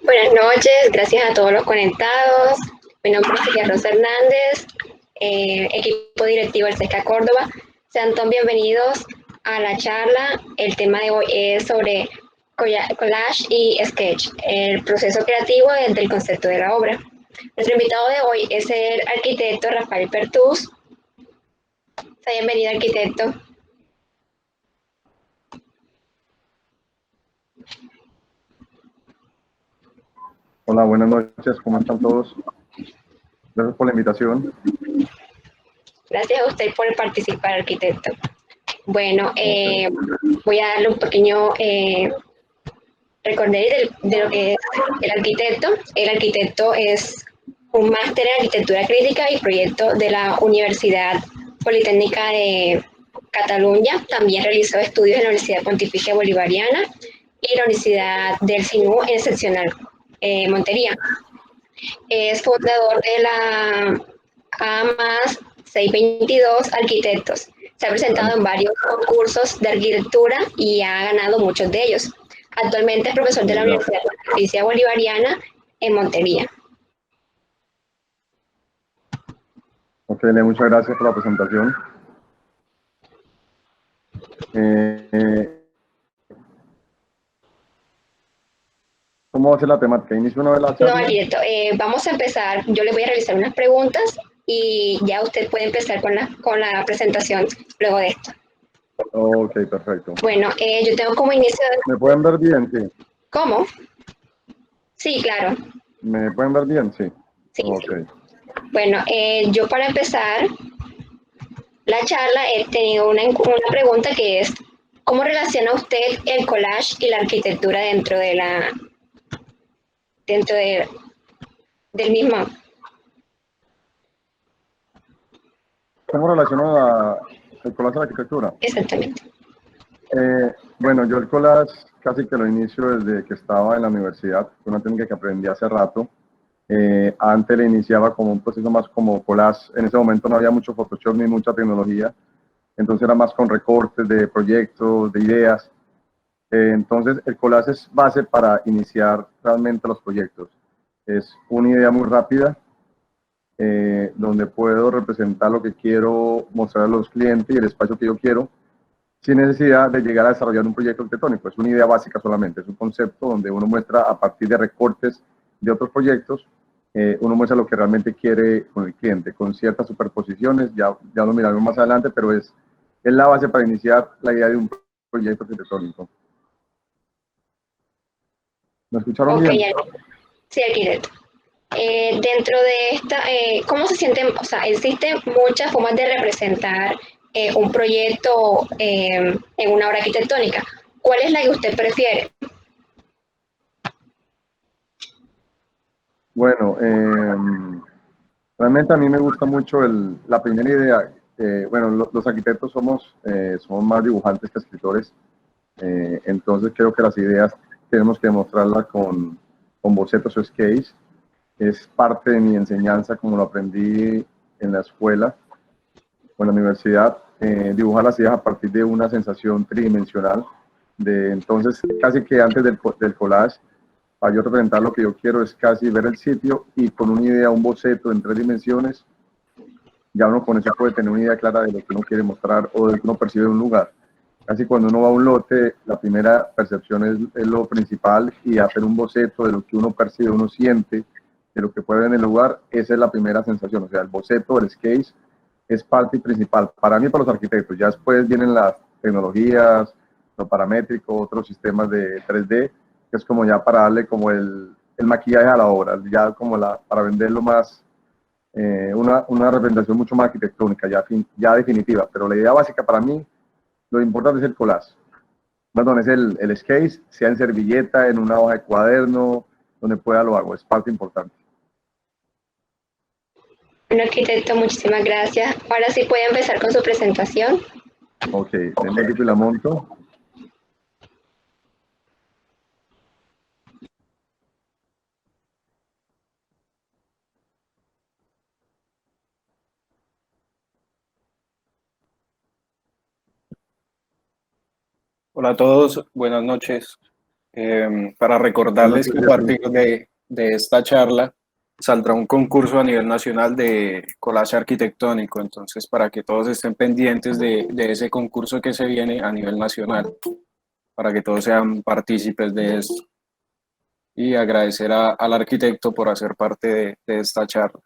Buenas noches, gracias a todos los conectados. Mi nombre es Silvia Rosa Hernández, equipo directivo del CESCA Córdoba. Sean todos bienvenidos a la charla. El tema de hoy es sobre collage y sketch, el proceso creativo desde el concepto de la obra. Nuestro invitado de hoy es el arquitecto Rafael Pertús. Sea bienvenido, arquitecto. Hola, buenas noches, ¿cómo están todos? Gracias por la invitación. Gracias a usted por participar, arquitecto. Bueno, voy a darle un pequeño recorder de lo que es el arquitecto. El arquitecto es un máster en arquitectura crítica y proyecto de la Universidad Politécnica de Cataluña. También realizó estudios en la Universidad Pontificia Bolivariana y la Universidad del SINU en excepcional Montería. Es fundador de la AMAS 622 Arquitectos. Se ha presentado en varios concursos de arquitectura y ha ganado muchos de ellos. Actualmente es profesor de la Universidad Pontificia Bolivariana en Montería. Ok, muchas gracias por la presentación. ¿Cómo va a ser la temática? ¿Inicio una vez la charla? No, arquitecto, vamos a empezar. Yo le voy a realizar unas preguntas y ya usted puede empezar con la presentación luego de esto. Ok, perfecto. Bueno, yo tengo como inicio... ¿Me pueden ver bien? Sí. ¿Cómo? Sí, claro. ¿Me pueden ver bien? Sí. Sí, Ok. sí. Bueno, yo para empezar la charla he tenido una pregunta que es, ¿cómo relaciona usted el collage y la arquitectura dentro del mismo? ¿Cómo relaciono el collage a la arquitectura? Exactamente. Bueno, yo el collage casi que lo inicio desde que estaba en la universidad, una técnica que aprendí hace rato. Antes le iniciaba como un proceso más como collage. En ese momento no había mucho Photoshop ni mucha tecnología, entonces era más con recortes de proyectos, de ideas. Entonces el collage es base para iniciar realmente los proyectos. Es una idea muy rápida donde puedo representar lo que quiero mostrar a los clientes y el espacio que yo quiero, sin necesidad de llegar a desarrollar un proyecto arquitectónico. Es una idea básica solamente, es un concepto donde uno muestra a partir de recortes de otros proyectos, uno muestra lo que realmente quiere con el cliente, con ciertas superposiciones, ya lo miraremos más adelante, pero es la base para iniciar la idea de un proyecto arquitectónico. ¿Me escucharon bien? Sí, arquitecto. Dentro de esta, ¿cómo se sienten? O sea, existen muchas formas de representar un proyecto en una obra arquitectónica. ¿Cuál es la que usted prefiere? Bueno, realmente a mí me gusta mucho la primera idea. Bueno, los arquitectos somos más dibujantes que escritores, entonces creo que las ideas tenemos que mostrarlas con bocetos o sketches. Es parte de mi enseñanza, como lo aprendí en la escuela o en la universidad, dibujar las ideas a partir de una sensación tridimensional. Entonces, casi que antes del collage, para yo representar lo que yo quiero es casi ver el sitio y con una idea, un boceto en 3 dimensiones, ya uno con eso puede tener una idea clara de lo que uno quiere mostrar o de lo que uno percibe de un lugar. Casi cuando uno va a un lote, la primera percepción es lo principal y hacer un boceto de lo que uno percibe, uno siente, de lo que puede ver en el lugar, esa es la primera sensación. O sea, el boceto, el sketch, es parte principal. Para mí y para los arquitectos. Ya después vienen las tecnologías, lo paramétrico, otros sistemas de 3D, que es como ya para darle como el maquillaje a la obra, ya como para venderlo más, una representación mucho más arquitectónica, ya definitiva. Pero la idea básica para mí, lo importante es el collage. Perdón, es el sketch, sea en servilleta, en una hoja de cuaderno, donde pueda lo hago, es parte importante. Bueno, arquitecto, muchísimas gracias. Ahora sí puede empezar con su presentación. Ok, denle equipo y la monto. Hola a todos, buenas noches. Para recordarles que a partir de esta charla saldrá un concurso a nivel nacional de collage arquitectónico, entonces para que todos estén pendientes de ese concurso que se viene a nivel nacional, para que todos sean partícipes de esto. Y agradecer al arquitecto por hacer parte de esta charla.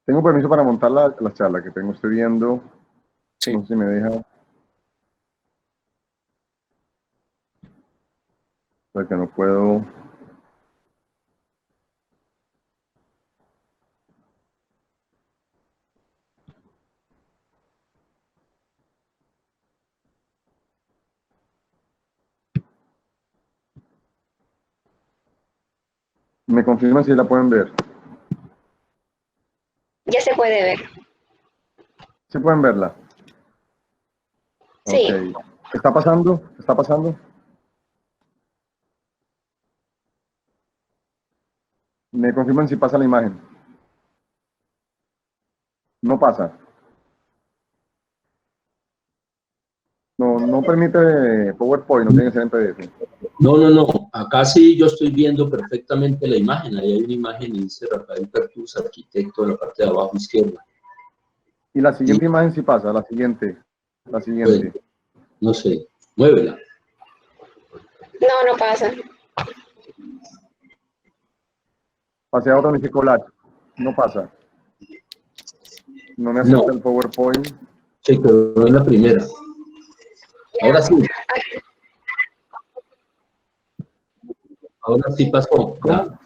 Tengo permiso para montar la charla que tengo, estoy viendo. Sí. No sé si me deja. Porque no puedo. ¿Me confirman si la pueden ver? Ya se puede ver. ¿Sí pueden verla? Sí. Ok. ¿Está pasando? ¿Está pasando? ¿Me confirman si pasa la imagen? No pasa. No permite PowerPoint, no tiene que ser en PDF. No. Acá sí yo estoy viendo perfectamente la imagen. Ahí hay una imagen y dice Rafael Pertus, arquitecto, en la parte de abajo izquierda. Y la siguiente imagen sí pasa, la siguiente. La siguiente. Pues, no sé, muévela. No pasa. Pasé ahora mi collage. No pasa. No me No. acepta el PowerPoint. Se quedó en la primera. Ahora sí. Ahora sí pasó. ¿Cómo?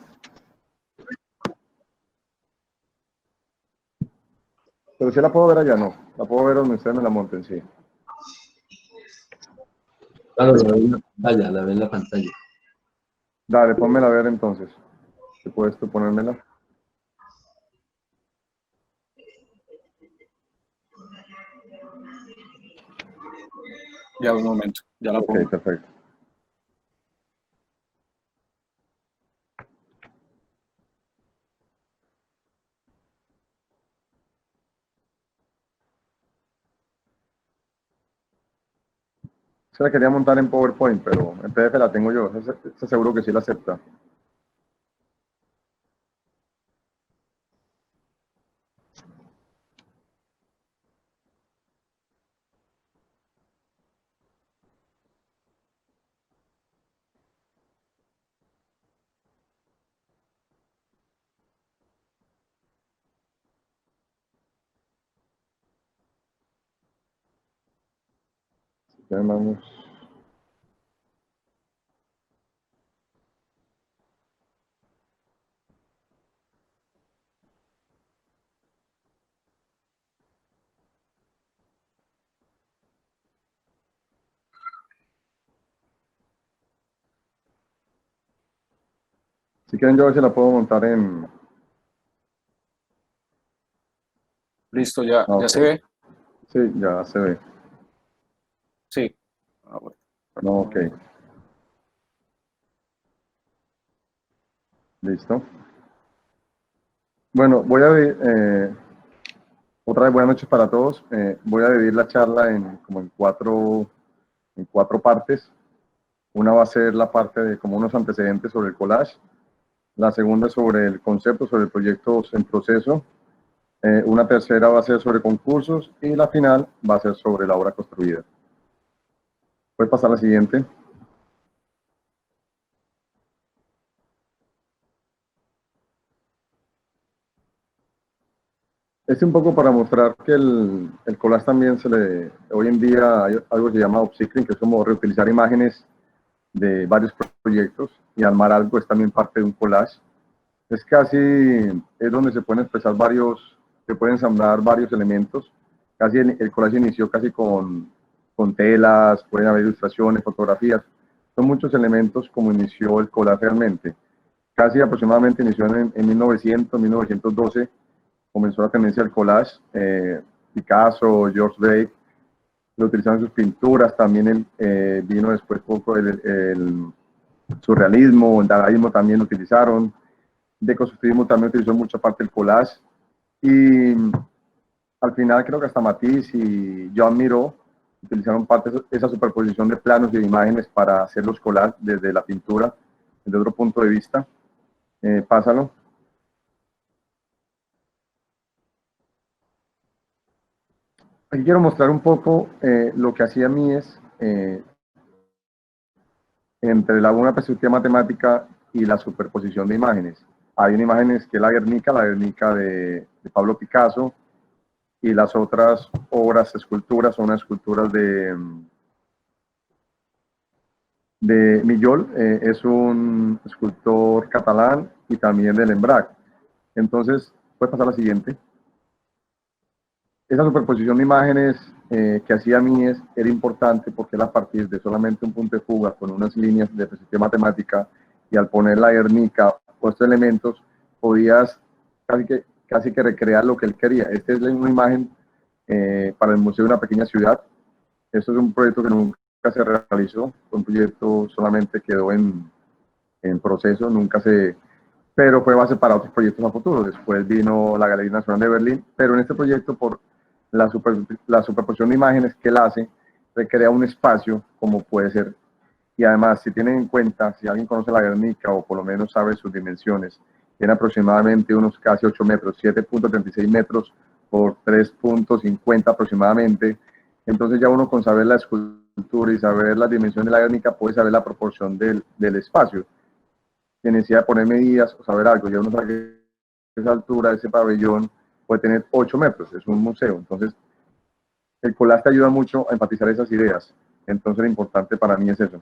Pero si la puedo ver allá, no. La puedo ver donde ustedes me la monten, sí. Claro, la ve en la pantalla. Dale, pónmela a ver entonces. Si puedes tú ponérmela. Ya un momento, ya la pongo. Ok, perfecto. Se la quería montar en PowerPoint, pero en PDF la tengo yo. Esa seguro que sí la acepta. Ya vamos. Si quieren, yo a ver si la puedo montar en. Listo, ya Ok. se ve. Sí, ya se ve. Sí. Bueno. No, ok. Listo. Bueno, voy a otra vez buenas noches para todos. Voy a dividir la charla como en cuatro partes. Una va a ser la parte de como unos antecedentes sobre el collage. La segunda sobre el concepto, sobre proyectos en proceso. Una tercera va a ser sobre concursos y la final va a ser sobre la obra construida. Puedes pasar a la siguiente. Es un poco para mostrar que el collage también hoy en día hay algo que se llama upcycling, que es como reutilizar imágenes de varios proyectos y armar algo es también parte de un collage. Es donde se pueden expresar se pueden ensamblar varios elementos. Casi el collage inició casi con telas, pueden haber ilustraciones, fotografías. Son muchos elementos como inició el collage realmente. Casi aproximadamente inició en 1900, 1912, comenzó la tendencia del collage. Picasso, George Drake, lo utilizaban en sus pinturas, también vino después poco el surrealismo, el dadaísmo también lo utilizaron, deconstructivismo también utilizó mucha parte del collage, y al final creo que hasta Matisse y Joan Miró utilizaron parte de esa superposición de planos y de imágenes para hacer los collages desde la pintura, desde otro punto de vista. Pásalo. Aquí quiero mostrar un poco lo que hacía Mies entre una perspectiva matemática y la superposición de imágenes. Hay una imagen que es la Guernica de Pablo Picasso, y las otras obras, esculturas, son unas esculturas de Millol, es un escultor catalán, y también de Lembrac. Entonces, puedes pasar a la siguiente. Esa superposición de imágenes que hacía Mies era importante porque era a partir de solamente un punto de fuga con unas líneas de perspectiva matemática, y al poner la Guernica o estos elementos podías casi que recrear lo que él quería. Esta es una imagen para el Museo de una Pequeña Ciudad. Esto es un proyecto que nunca se realizó, un proyecto solamente quedó en proceso, pero fue base para otros proyectos a futuro. Después vino la Galería Nacional de Berlín, pero en este proyecto, por la superposición de imágenes que él hace, recrea un espacio como puede ser. Y además, si tienen en cuenta, si alguien conoce la Guernica o por lo menos sabe sus dimensiones, tiene aproximadamente unos casi 8 metros, 7.36 metros por 3.50 aproximadamente. Entonces ya uno, con saber la escultura y saber las dimensiones de la Guernica, puede saber la proporción del espacio, sin necesidad de poner medidas o saber algo. Ya uno sabe que esa altura, ese pabellón puede tener 8 metros, es un museo. Entonces el collage te ayuda mucho a enfatizar esas ideas. Entonces lo importante para mí es eso.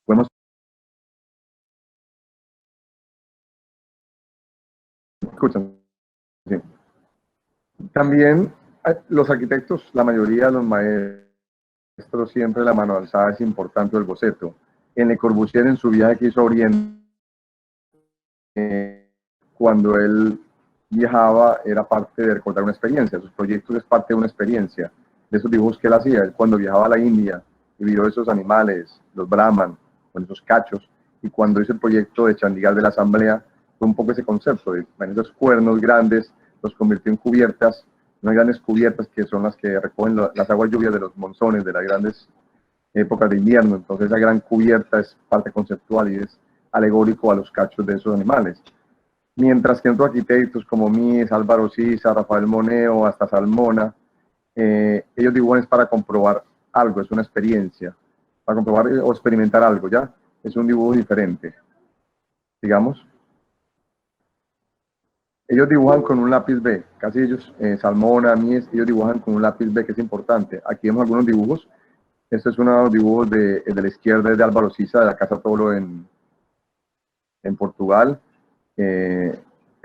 Podemos escuchan. Sí. También los arquitectos, la mayoría de los maestros, siempre la mano alzada es importante, el boceto. En Le Corbusier, en su viaje que hizo a Oriente, cuando él viajaba, era parte de recordar una experiencia. Sus proyectos es parte de una experiencia, de esos dibujos que él hacía. Él, cuando viajaba a la India y vio esos animales, los brahman, con esos cachos, y cuando hizo el proyecto de Chandigarh de la Asamblea, fue un poco ese concepto de esos cuernos grandes, los convirtió en cubiertas, unas grandes cubiertas que son las que recogen las aguas lluvias de los monzones, de las grandes épocas de invierno. Entonces esa gran cubierta es parte conceptual y es alegórico a los cachos de esos animales. Mientras que otros arquitectos como Mies, Álvaro Siza, Rafael Moneo, hasta Salmona, ellos dibujan es para comprobar algo, es una experiencia, para comprobar o experimentar algo, ¿ya? Es un dibujo diferente, digamos. Ellos dibujan con un lápiz B, casi ellos, Salmona, Mies, ellos dibujan con un lápiz B, que es importante. Aquí vemos algunos dibujos. Este es uno de los dibujos de la izquierda, de Álvaro Siza, de la Casa Tolo en Portugal.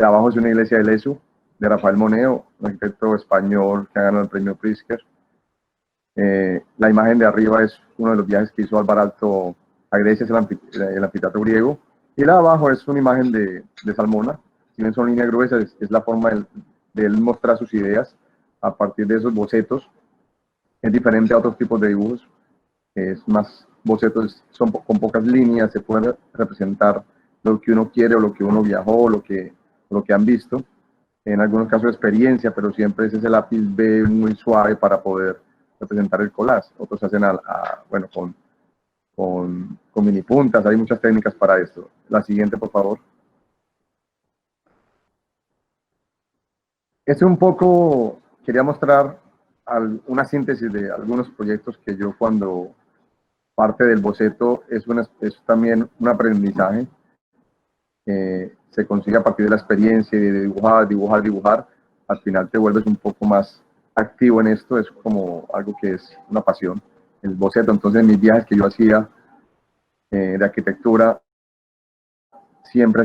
Abajo es una iglesia de Lesu, de Rafael Moneo, un arquitecto español que ha ganado el premio Pritzker. La imagen de arriba es uno de los viajes que hizo Álvaro Alto a Grecia, es el anfiteatro griego. Y la de abajo es una imagen de Salmona. Si bien son líneas gruesas, es la forma de él mostrar sus ideas a partir de esos bocetos. Es diferente a otros tipos de dibujos. Es más bocetos, son con pocas líneas, se puede representar lo que uno quiere o lo que uno viajó, lo que han visto. En algunos casos experiencia, pero siempre es ese lápiz B muy suave para poder representar el collage. Otros hacen bueno, con mini puntas. Hay muchas técnicas para esto. La siguiente, por favor. Este un poco quería mostrar una síntesis de algunos proyectos que yo, cuando parte del boceto es también un aprendizaje. Se consigue a partir de la experiencia y de dibujar. Al final te vuelves un poco más activo en esto, es como algo que es una pasión, el boceto. Entonces, en mis viajes que yo hacía de arquitectura, siempre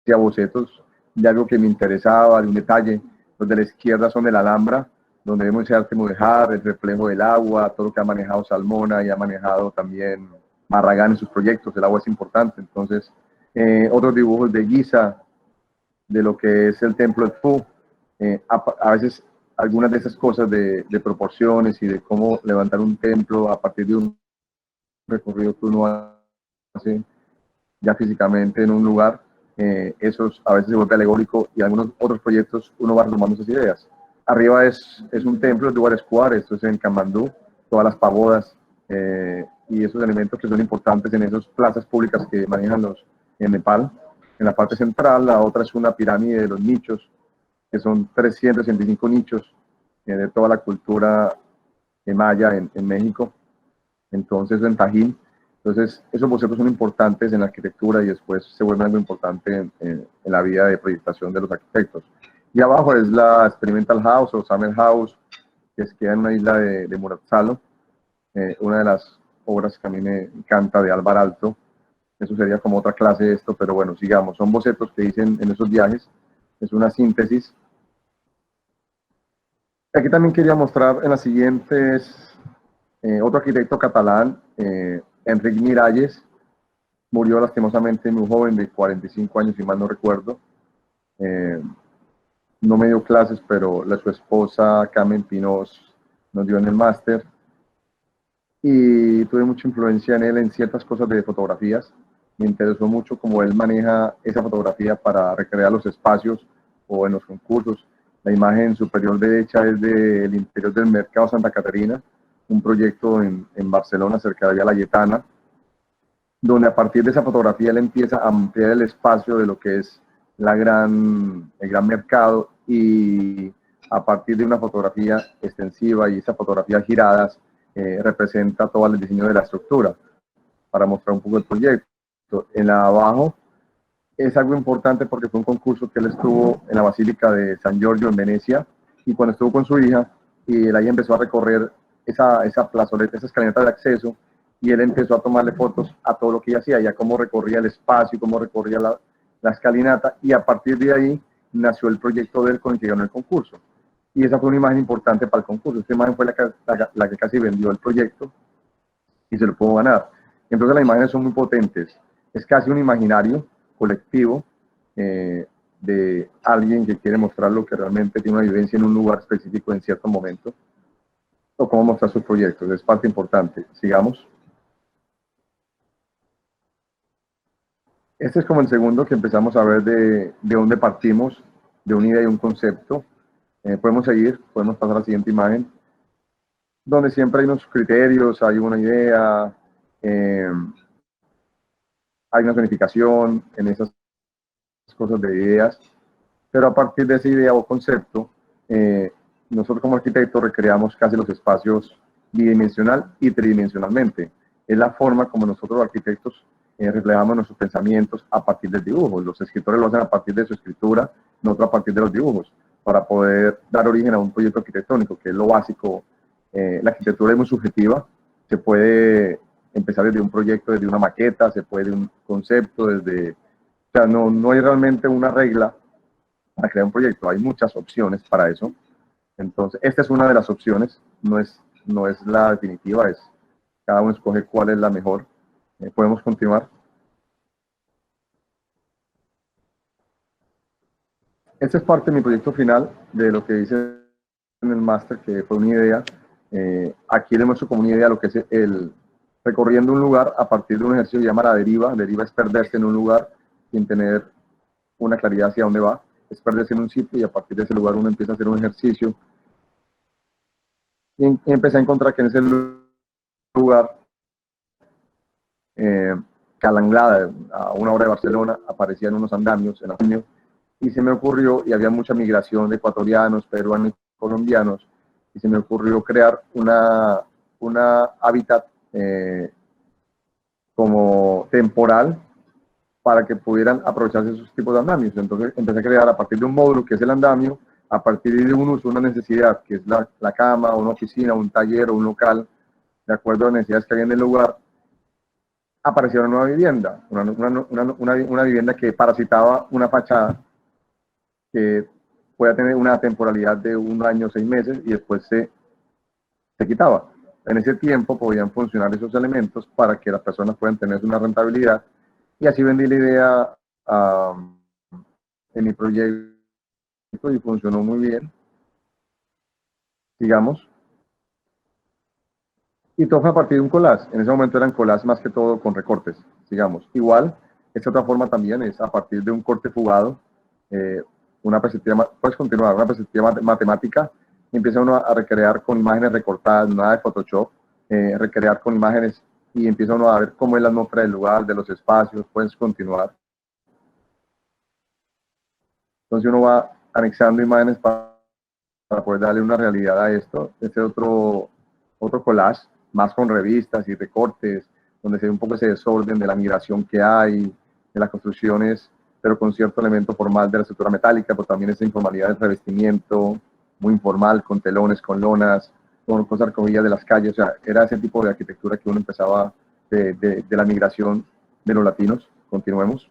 hacía bocetos de algo que me interesaba, de un detalle. Los de la izquierda son de la Alhambra, donde vemos ese arte mudéjar, el reflejo del agua, todo lo que ha manejado Salmona y ha manejado también Barragán en sus proyectos. El agua es importante. Entonces, otros dibujos de Giza, de lo que es el templo de Fu. A veces algunas de esas cosas de proporciones y de cómo levantar un templo a partir de un recorrido que uno hace ya físicamente en un lugar, eso a veces se vuelve alegórico, y en algunos otros proyectos uno va retomando esas ideas. Arriba es un templo de Huarescuar, esto es en Kamandú, todas las pagodas y esos elementos que son importantes en esas plazas públicas que manejan en Nepal. En la parte central, la otra es una pirámide de los nichos, que son 365 nichos de toda la cultura maya en México. Entonces, en Tajín. Entonces, esos bocetos son importantes en la arquitectura y después se vuelven algo importante en la vida de proyectación de los arquitectos. Y abajo es la Experimental House o Summer House, que queda en una isla de Muratzalo, una de las obras que a mí me encanta de Álvar Alto. Eso sería como otra clase de esto, pero bueno, sigamos. Son bocetos que hice en esos viajes, es una síntesis. Aquí también quería mostrar en las siguientes, otro arquitecto catalán, Enric Miralles, murió lastimosamente muy joven, de 45 años, si mal no recuerdo. No me dio clases, pero su esposa, Carmen Pinos, nos dio en el máster. Y tuve mucha influencia en él en ciertas cosas de fotografías. Me interesó mucho cómo él maneja esa fotografía para recrear los espacios o en los concursos. La imagen superior derecha es del interior del Mercado Santa Caterina, un proyecto en Barcelona, cerca de Vía Laietana, donde a partir de esa fotografía él empieza a ampliar el espacio de lo que es el gran mercado, y a partir de una fotografía extensiva y esa fotografía giradas representa todo el diseño de la estructura para mostrar un poco el proyecto. En la abajo es algo importante porque fue un concurso que él estuvo en la Basílica de San Giorgio en Venecia, y cuando estuvo con su hija, y él ahí empezó a recorrer esa plazoleta, esa escalinata de acceso, y él empezó a tomarle fotos a todo lo que ella hacía, ya cómo recorría el espacio, cómo recorría la escalinata, y a partir de ahí nació el proyecto de él con el que ganó el concurso. Y esa fue una imagen importante para el concurso. Esta imagen fue la que casi vendió el proyecto y se lo pudo ganar. Entonces las imágenes son muy potentes. Es casi un imaginario colectivo de alguien que quiere mostrar lo que realmente tiene una vivencia en un lugar específico en cierto momento, o cómo mostrar sus proyectos. Es parte importante. Sigamos. Este es como el segundo que empezamos a ver de dónde partimos, de una idea y un concepto. Podemos seguir, podemos pasar a la siguiente imagen, donde siempre hay unos criterios, hay una idea, hay una zonificación en esas cosas de ideas, pero a partir de esa idea o concepto, nosotros como arquitectos recreamos casi los espacios bidimensional y tridimensionalmente. Es la forma como nosotros los arquitectos reflejamos nuestros pensamientos a partir del dibujo. Los escritores lo hacen a partir de su escritura, nosotros a partir de los dibujos, para poder dar origen a un proyecto arquitectónico, que es lo básico. La arquitectura es muy subjetiva, se puede empezar desde un proyecto, desde una maqueta, se puede un concepto, o sea, no hay realmente una regla para crear un proyecto, hay muchas opciones para eso. Entonces, esta es una de las opciones, no es la definitiva, cada uno escoge cuál es la mejor. Podemos continuar. Esta es parte de mi proyecto final, de lo que hice en el máster, que fue una idea. Aquí les muestro como una idea lo que es recorriendo un lugar a partir de un ejercicio que se llama la deriva. Deriva es perderse en un lugar sin tener una claridad hacia dónde va. Es perderse en un sitio y a partir de ese lugar uno empieza a hacer un ejercicio. Y empecé a encontrar que en ese lugar, Calanglada, a una hora de Barcelona, aparecían unos andamios en andamio, y se me ocurrió, y había mucha migración de ecuatorianos, peruanos y colombianos, y se me ocurrió crear una hábitat como temporal para que pudieran aprovecharse esos tipos de andamios. Entonces empecé a crear a partir de un módulo que es el andamio, a partir de un uso, una necesidad, que es la cama, una oficina, un taller o un local, de acuerdo a las necesidades que había en el lugar, apareció una nueva vivienda, una vivienda que parasitaba una fachada que pueda tener una temporalidad de 1 año, 6 meses, y después se quitaba. En ese tiempo podían funcionar esos elementos para que las personas puedan tener una rentabilidad, y así vendí la idea en mi proyecto y funcionó muy bien. Sigamos. Y todo fue a partir de un collage. En ese momento eran collages más que todo con recortes. Sigamos. Igual, esta otra forma también es a partir de un corte fugado. una perspectiva, puedes continuar, una perspectiva matemática, y empieza uno a recrear con imágenes recortadas, nada de Photoshop, recrear con imágenes, y empieza uno a ver cómo es la atmósfera del lugar, de los espacios, puedes continuar. Entonces uno va anexando imágenes para poder darle una realidad a esto. Este es otro collage, más con revistas y recortes, donde se ve un poco ese desorden de la migración que hay, de las construcciones, pero con cierto elemento formal de la estructura metálica, pero también esa informalidad del revestimiento, muy informal, con telones, con lonas, con cosas recogidas de las calles. O sea, era ese tipo de arquitectura que uno empezaba de la migración de los latinos. Continuemos.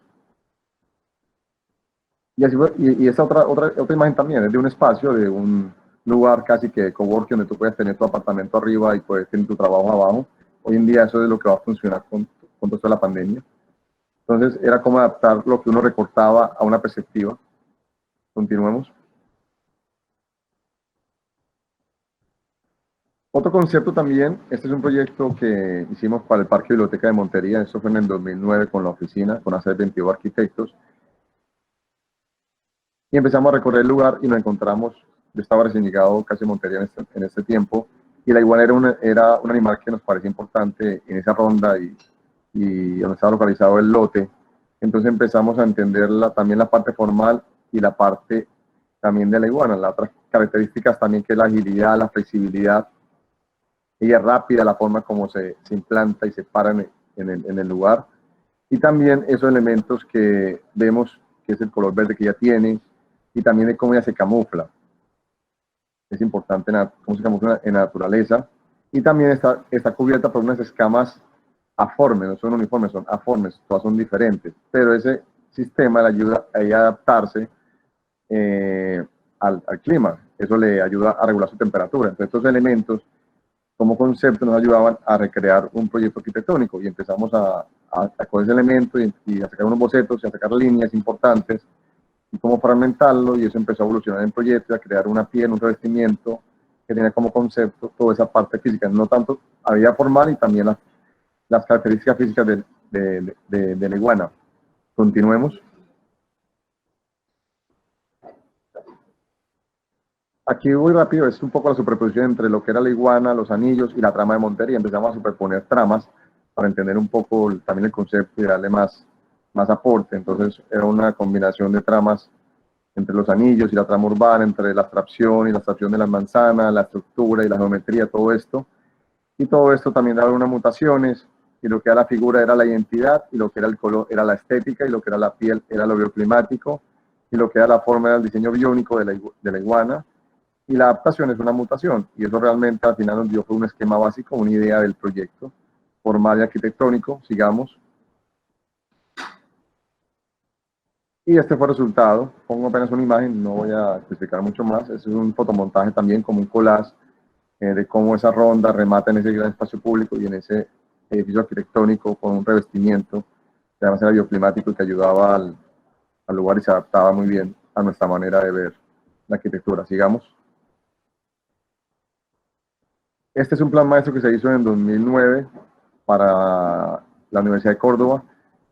Y, así, y esta otra imagen también es de un espacio, de un lugar casi que de coworking, donde tú puedes tener tu apartamento arriba y puedes tener tu trabajo abajo. Hoy en día eso es lo que va a funcionar con todo esto de la pandemia. Entonces era como adaptar lo que uno recortaba a una perspectiva. Continuemos. Otro concepto también, este es un proyecto que hicimos para el Parque Biblioteca de Montería. Esto fue en el 2009 con la oficina, con hacer 22 arquitectos. Y empezamos a recorrer el lugar y nos encontramos, yo estaba recién llegado casi a Montería en este tiempo, y la iguana era un animal que nos parecía importante en esa ronda y donde estaba localizado el lote. Entonces empezamos a entender también la parte formal y la parte también de la iguana, las otras características también, que es la agilidad, la flexibilidad. Ella es rápida, la forma como se implanta y se para en el lugar. Y también esos elementos que vemos, que es el color verde que ella tiene, y también de cómo ella se camufla. Es importante cómo se camufla en la naturaleza. Y también está cubierta por unas escamas aformes, no son uniformes, son aformes, todas son diferentes. Pero ese sistema le ayuda a ella a adaptarse al clima. Eso le ayuda a regular su temperatura. Entonces, estos elementos, como concepto, nos ayudaban a recrear un proyecto arquitectónico, y empezamos a coger ese elemento y a sacar unos bocetos y a sacar líneas importantes y cómo fragmentarlo, y eso empezó a evolucionar en proyecto, a crear una piel, un revestimiento que tenía como concepto toda esa parte física, no tanto a vida formal, y también las características físicas de la iguana. Continuemos. Aquí voy rápido, es un poco la superposición entre lo que era la iguana, los anillos y la trama de Montería. Empezamos a superponer tramas para entender un poco también el concepto y darle más aporte. Entonces era una combinación de tramas entre los anillos y la trama urbana, entre la abstracción y la abstracción de las manzanas, la estructura y la geometría, todo esto. Y todo esto también daba unas mutaciones, y lo que era la figura era la identidad, y lo que era el color era la estética, y lo que era la piel era lo bioclimático, y lo que era la forma era el diseño biónico de la iguana. Y la adaptación es una mutación, y eso realmente al final nos dio un esquema básico, una idea del proyecto formal y arquitectónico. Sigamos. Y este fue el resultado. Pongo apenas una imagen, no voy a especificar mucho más. Este es un fotomontaje también, como un collage de cómo esa ronda remata en ese gran espacio público y en ese edificio arquitectónico con un revestimiento que además era bioclimático y que ayudaba al lugar y se adaptaba muy bien a nuestra manera de ver la arquitectura. Sigamos. Este es un plan maestro que se hizo en 2009 para la Universidad de Córdoba.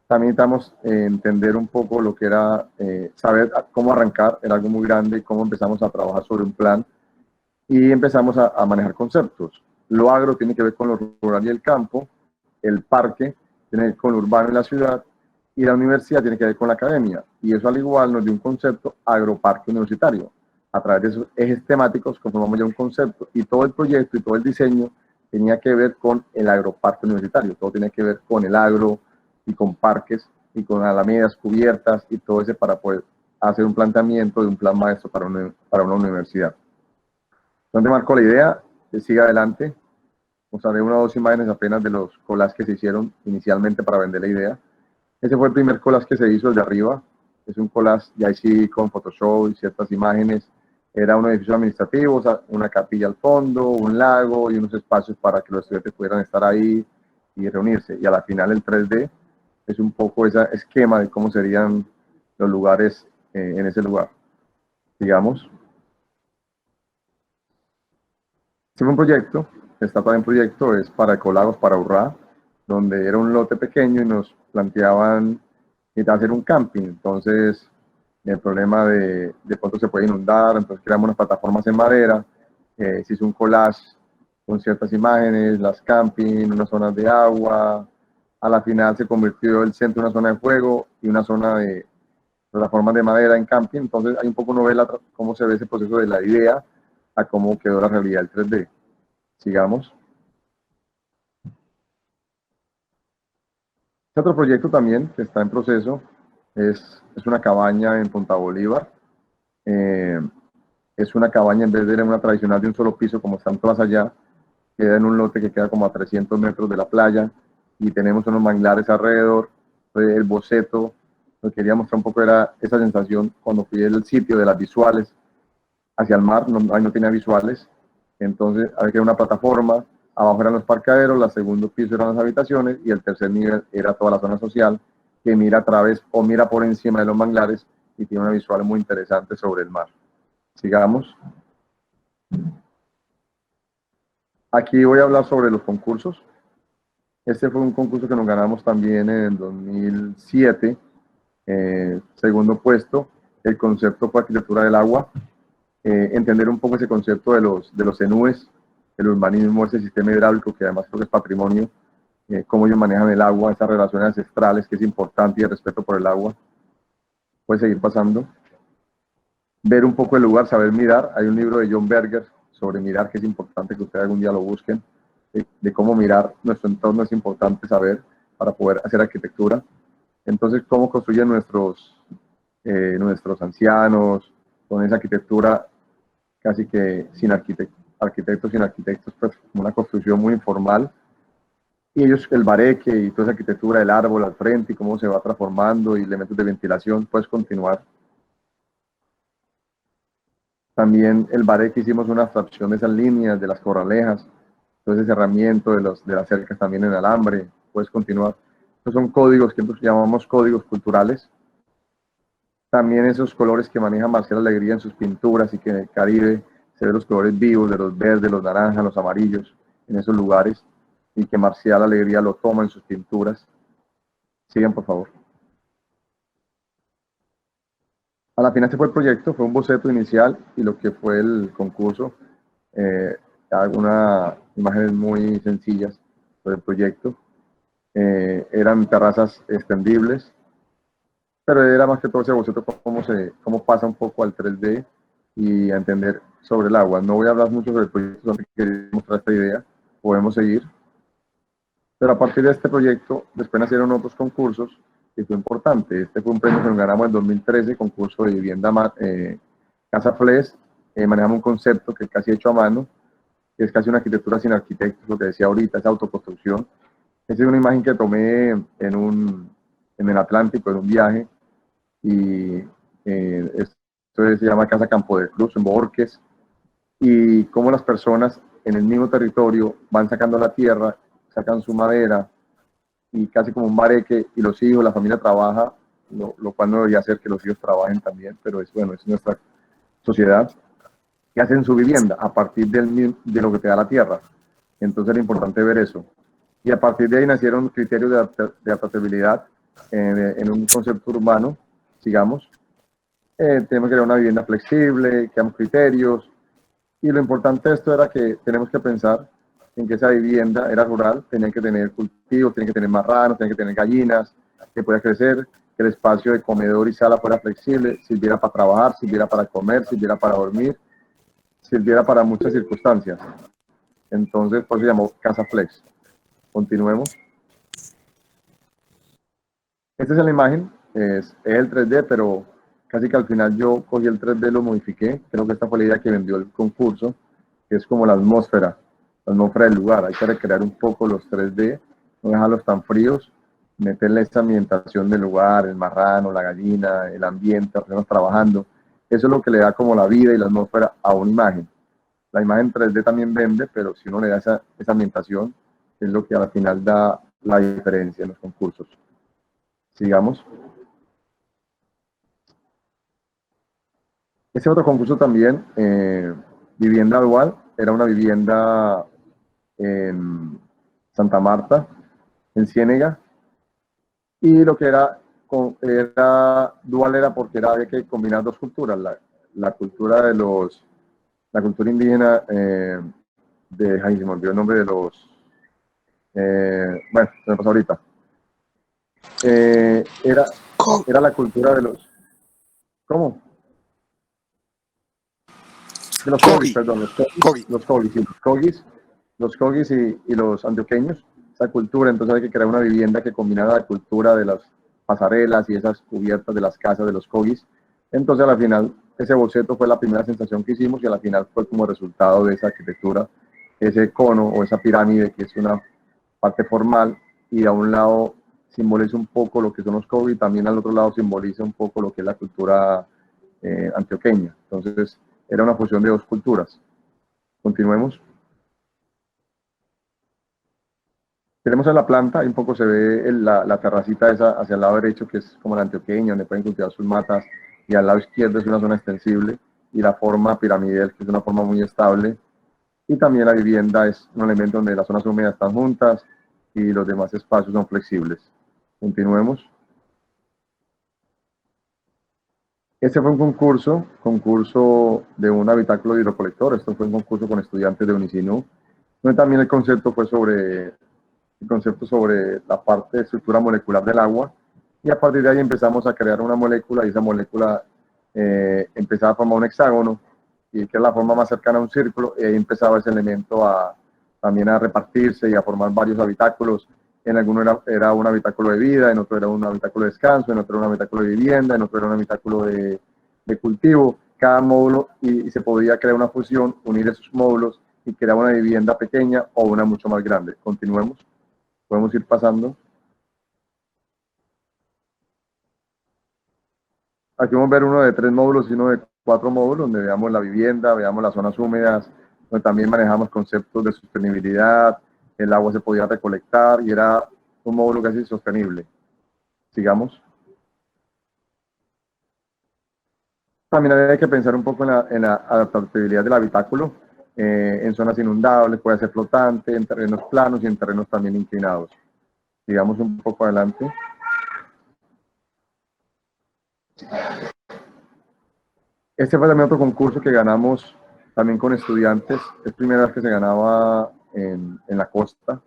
También necesitamos entender un poco lo que era saber cómo arrancar, era algo muy grande, y cómo empezamos a trabajar sobre un plan y empezamos a manejar conceptos. Lo agro tiene que ver con lo rural y el campo, el parque tiene que ver con lo urbano y la ciudad, y la universidad tiene que ver con la academia. Y eso al igual nos dio un concepto agroparque universitario. A través de esos ejes temáticos conformamos ya un concepto, y todo el proyecto y todo el diseño tenía que ver con el agroparque universitario. Todo tenía que ver con el agro y con parques y con alamedas cubiertas y todo ese, para poder hacer un planteamiento de un plan maestro para una universidad. ¿Dónde marco la idea? Que siga adelante. Mostraré una o dos imágenes apenas de los collages que se hicieron inicialmente para vender la idea. Ese fue el primer collage que se hizo, el de arriba. Es un collage ya sí con Photoshop y ciertas imágenes. Era un edificio administrativo, una capilla al fondo, un lago y unos espacios para que los estudiantes pudieran estar ahí y reunirse. Y a la final el 3D es un poco ese esquema de cómo serían los lugares en ese lugar. Digamos. Este fue un proyecto, está todavía en proyecto, es para Ecolagos, para Urrá, donde era un lote pequeño y nos planteaban hacer un camping. Entonces el problema de pronto se puede inundar, entonces creamos unas plataformas en madera, se hizo un collage con ciertas imágenes, las camping, unas zonas de agua, a la final se convirtió el centro en una zona de juego y una zona de plataformas de madera en camping, entonces hay un poco novela cómo se ve ese proceso de la idea a cómo quedó la realidad del 3D. Sigamos. Este otro proyecto también que está en proceso es una cabaña en Punta Bolívar. Es una cabaña, en vez de una tradicional de un solo piso como están todas allá, queda en un lote que queda como a 300 metros de la playa y tenemos unos manglares alrededor. El boceto, lo que quería mostrar un poco era esa sensación cuando fui al sitio de las visuales hacia el mar, ahí no tenía visuales, entonces había una plataforma, abajo eran los parqueaderos, el segundo piso eran las habitaciones y el tercer nivel era toda la zona social que mira a través o mira por encima de los manglares y tiene una visual muy interesante sobre el mar. Sigamos. Aquí voy a hablar sobre los concursos. Este fue un concurso que nos ganamos también en el 2007, segundo puesto. El concepto fue arquitectura del agua. Entender un poco ese concepto de los CNUs, el urbanismo, ese sistema hidráulico que además creo que es patrimonio, cómo ellos manejan el agua, esas relaciones ancestrales que es importante y el respeto por el agua. Puede seguir pasando. Ver un poco el lugar, saber mirar. Hay un libro de John Berger sobre mirar que es importante que ustedes algún día lo busquen, de cómo mirar nuestro entorno es importante saber para poder hacer arquitectura. Entonces, cómo construyen nuestros ancianos con esa arquitectura casi que sin arquitectos, pues una construcción muy informal. Y ellos, el bareque y toda esa arquitectura del árbol al frente y cómo se va transformando y elementos de ventilación, puedes continuar. También el bareque hicimos una abstracción de esas líneas, de las corralejas, todo ese cerramiento de las cercas también en alambre, puedes continuar. Estos son códigos que llamamos códigos culturales. También esos colores que maneja Marcial Alegría en sus pinturas y que en el Caribe se ven los colores vivos de los verdes, los naranjas, los amarillos en esos lugares y que Marcial Alegría lo toma en sus pinturas. Sigan, por favor. A la final se fue el proyecto, fue un boceto inicial y lo que fue el concurso. Algunas imágenes muy sencillas sobre el proyecto. Eran terrazas extendibles, pero era más que todo ese boceto cómo pasa un poco al 3D y a entender sobre el agua. No voy a hablar mucho sobre el proyecto, solo quería mostrar esta idea, podemos seguir. Pero a partir de este proyecto, después nacieron otros concursos y fue importante. Este fue un premio que nos ganamos en 2013, concurso de vivienda Casa Fles. Manejamos un concepto que es casi hecho a mano, que es casi una arquitectura sin arquitectos, lo que decía ahorita, esa autoconstrucción. Esa es una imagen que tomé en el Atlántico, en un viaje, y esto se llama Casa Campo de Cruz, en Borques, y cómo las personas en el mismo territorio van sacando la tierra, sacan su madera, y casi como un bareque, y los hijos, la familia trabaja, lo cual no debería hacer que los hijos trabajen también, pero es nuestra sociedad, que hacen su vivienda a partir de lo que te da la tierra. Entonces era importante ver eso. Y a partir de ahí nacieron criterios de adaptabilidad en un concepto urbano, sigamos. Tenemos que crear una vivienda flexible, creamos criterios, y lo importante de esto era que tenemos que pensar en que esa vivienda era rural, tenía que tener cultivos, tenía que tener marranos, tenía que tener gallinas, que pueda crecer, que el espacio de comedor y sala fuera flexible, sirviera para trabajar, sirviera para comer, sirviera para dormir, sirviera para muchas circunstancias. Entonces, por eso se llamó Casa Flex. Continuemos. Esta es la imagen, es el 3D, pero casi que al final yo cogí el 3D, lo modifiqué. Creo que esta fue la idea que vendió el concurso, que es como la atmósfera del lugar. Hay que recrear un poco los 3D, no dejarlos tan fríos, meterle esta ambientación del lugar, el marrano, la gallina, el ambiente, personas trabajando. Eso es lo que le da como la vida y la atmósfera a una imagen. La imagen 3D también vende, pero si uno le da esa ambientación, es lo que al final da la diferencia en los concursos. Sigamos. Ese otro concurso también, vivienda dual, era una vivienda en Santa Marta, en Ciénega, y lo que era era dual, era porque había que combinar dos culturas, la cultura de la cultura indígena ahí se me olvidó el nombre de los, bueno, se me pasó ahorita. Era la cultura de los, ¿cómo? De los Kogis, perdón, los Kogis y los antioqueños, esa cultura. Entonces hay que crear una vivienda que combinara la cultura de las pasarelas y esas cubiertas de las casas de los Kogis. Entonces a la final ese boceto fue la primera sensación que hicimos y a la final fue como resultado de esa arquitectura, ese cono o esa pirámide que es una parte formal y a un lado simboliza un poco lo que son los Kogis y también al otro lado simboliza un poco lo que es la cultura antioqueña. Entonces era una fusión de dos culturas. Continuemos. Tenemos en la planta, un poco se ve la terracita esa hacia el lado derecho, que es como la antioqueña, donde pueden cultivar sus matas, y al lado izquierdo es una zona extensible, y la forma piramidal, que es una forma muy estable, y también la vivienda es un elemento donde las zonas húmedas están juntas, y los demás espacios son flexibles. Continuemos. Este fue un concurso de un habitáculo de hidrocolector. Esto fue un concurso con estudiantes de Unicinú, donde también el concepto fue sobre la parte de estructura molecular del agua, y a partir de ahí empezamos a crear una molécula, y esa molécula empezaba a formar un hexágono, y que es la forma más cercana a un círculo, y ahí empezaba ese elemento también a repartirse y a formar varios habitáculos. En alguno era un habitáculo de vida, en otro era un habitáculo de descanso, en otro era un habitáculo de vivienda, en otro era un habitáculo de cultivo. Cada módulo, y se podía crear una fusión, unir esos módulos y crear una vivienda pequeña o una mucho más grande. Continuemos. Podemos ir pasando. Aquí vamos a ver uno de 3 módulos y uno de 4 módulos, donde veamos la vivienda, veamos las zonas húmedas, donde también manejamos conceptos de sostenibilidad, el agua se podía recolectar y era un módulo casi sostenible. Sigamos. También hay que pensar un poco en la adaptabilidad del habitáculo, en zonas inundables, puede ser flotante, en terrenos planos y en terrenos también inclinados. Sigamos un poco adelante. Este fue también otro concurso que ganamos también con estudiantes. Es primera vez que se ganaba en la costa.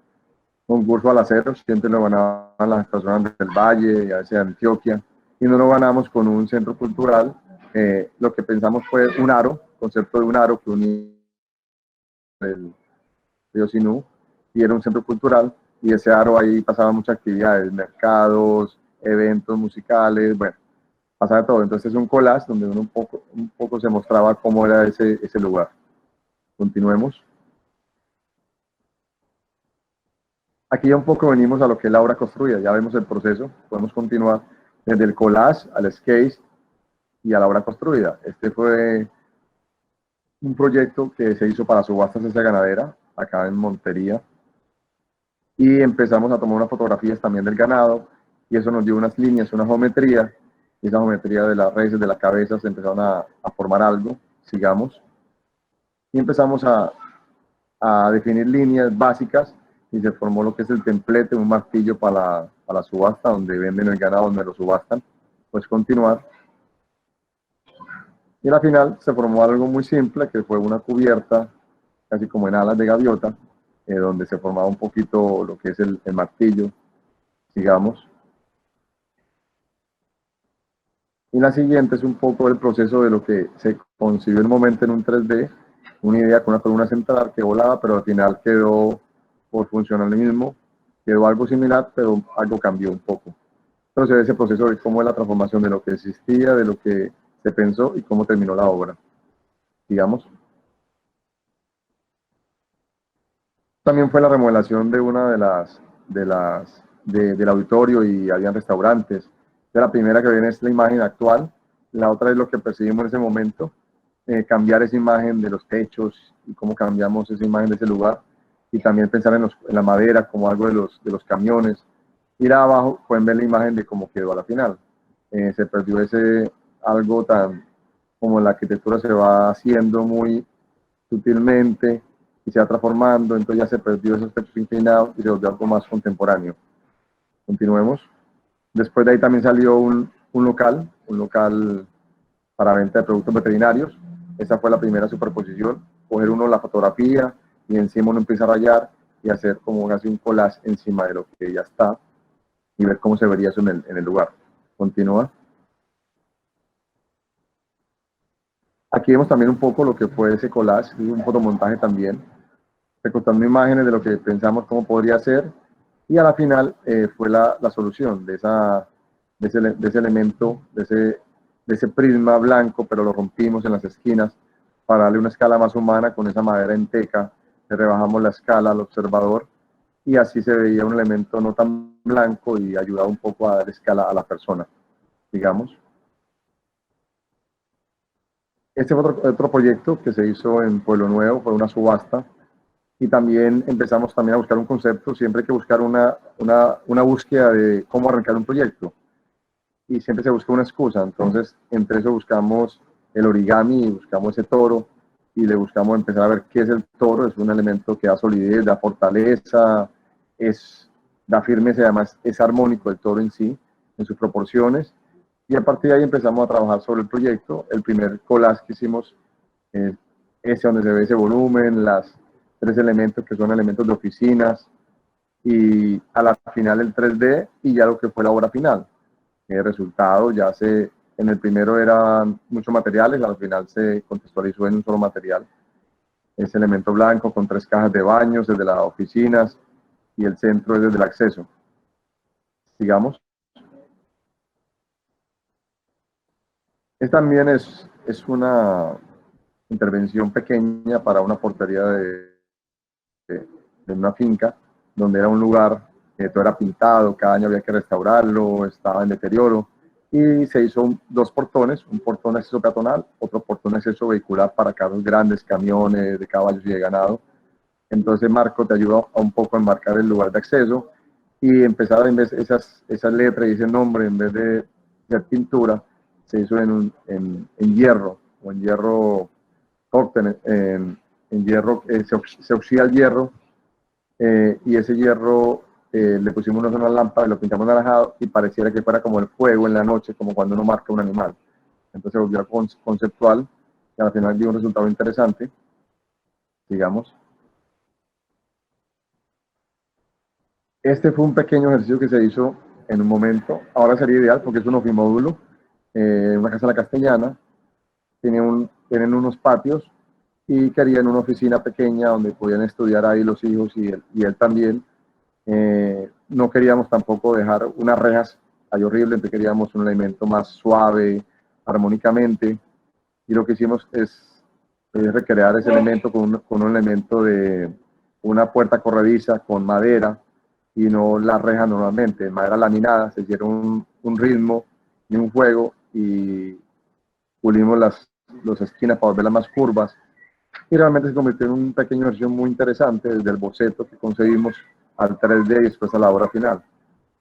Concurso al acero, siempre lo ganaban las personas del Valle y a veces de Antioquia. Y no lo ganamos con un centro cultural. Lo que pensamos fue un aro, concepto de un aro que unía el río Sinú, y era un centro cultural. Y ese aro ahí pasaba muchas actividades, mercados, eventos musicales, bueno, pasaba todo. Entonces es un collage donde uno un poco se mostraba cómo era ese lugar. Continuemos. Aquí ya un poco venimos a lo que es la obra construida, ya vemos el proceso, podemos continuar desde el collage al sketch y a la obra construida. Este fue un proyecto que se hizo para Subastas Ciencia Ganadera, acá en Montería, y empezamos a tomar unas fotografías también del ganado, y eso nos dio unas líneas, una geometría, y esa geometría de las reses, de las cabezas, empezaron a formar algo. Sigamos. Y empezamos a definir líneas básicas, y se formó lo que es el templete, un martillo para la subasta, donde venden el ganado, donde lo subastan. Pues continuar. Y al final se formó algo muy simple, que fue una cubierta, casi como en alas de gaviota, donde se formaba un poquito lo que es el martillo. Sigamos. Y la siguiente es un poco el proceso de lo que se concibió en un momento en un 3D, una idea con una columna central que volaba, pero al final quedó por funcionalismo, quedó algo similar, pero algo cambió un poco. Entonces ese proceso de cómo es la transformación de lo que existía, de lo que se pensó y cómo terminó la obra. Digamos. También fue la remodelación de una del auditorio, y habían restaurantes. La primera que viene es la imagen actual, la otra es lo que percibimos en ese momento, cambiar esa imagen de los techos y cómo cambiamos esa imagen de ese lugar, y también pensar en la madera como algo de los camiones. Ir abajo pueden ver la imagen de cómo quedó a la final. Se perdió algo tan como la arquitectura se va haciendo muy sutilmente y se va transformando, entonces ya se perdió esos techos inclinados y se volvió algo más contemporáneo. Continuemos. Después de ahí también salió un local para venta de productos veterinarios. Esa fue la primera superposición, coger uno la fotografía y encima uno empieza a rayar y hacer como casi un collage encima de lo que ya está y ver cómo se vería eso en el lugar. Continúa. Aquí vemos también un poco lo que fue ese collage, y un fotomontaje también, recortando imágenes de lo que pensamos cómo podría ser, y a la final fue la solución de ese elemento, de ese prisma blanco, pero lo rompimos en las esquinas para darle una escala más humana con esa madera en teca, le rebajamos la escala al observador, y así se veía un elemento no tan blanco y ayudaba un poco a dar escala a la persona, digamos. Este fue otro proyecto que se hizo en Pueblo Nuevo, fue una subasta, y también empezamos también a buscar un concepto, siempre hay que buscar una búsqueda de cómo arrancar un proyecto, y siempre se busca una excusa. Entonces entre eso buscamos el origami, y buscamos ese toro, y le buscamos empezar a ver qué es el toro. Es un elemento que da solidez, da fortaleza, da firmeza, y además es armónico el toro en sí, en sus proporciones. Y a partir de ahí empezamos a trabajar sobre el proyecto. El primer collage que hicimos es ese, donde se ve ese volumen, las 3 elementos que son elementos de oficinas, y a la final el 3D y ya lo que fue la obra final. El resultado en el primero eran muchos materiales, al final se contextualizó en un solo material. Ese elemento blanco con 3 cajas de baños desde las oficinas, y el centro es desde el acceso. Sigamos. También es una intervención pequeña para una portería de una finca, donde era un lugar que todo era pintado, cada año había que restaurarlo, estaba en deterioro, y se hizo 2 portones, un portón de acceso peatonal, otro portón de acceso vehicular para carros grandes, camiones de caballos y de ganado. Entonces Marco te ayuda un poco a enmarcar el lugar de acceso y empezar, en vez de esas letras y ese nombre, en vez de hacer pintura, se hizo en hierro, o en hierro Horten, en hierro, se oxida el hierro, y ese hierro le pusimos una lámpara y lo pintamos naranjado, y pareciera que fuera como el fuego en la noche, como cuando uno marca un animal. Entonces se volvió conceptual, y al final dio un resultado interesante, digamos. Este fue un pequeño ejercicio que se hizo en un momento. Ahora sería ideal porque es un ofimódulo, una casa en la Castellana, tienen unos patios, y querían una oficina pequeña donde podían estudiar ahí los hijos y él también. No queríamos tampoco dejar unas rejas ahí horrible, entonces queríamos un elemento más suave, armónicamente, y lo que hicimos es recrear ese elemento con un elemento de una puerta corrediza con madera, y no la reja normalmente, madera laminada. Se hicieron un ritmo y un juego, y pulimos las esquinas para volverlas más curvas, y realmente se convirtió en una pequeña versión muy interesante, desde el boceto que concebimos al 3D y después a la obra final.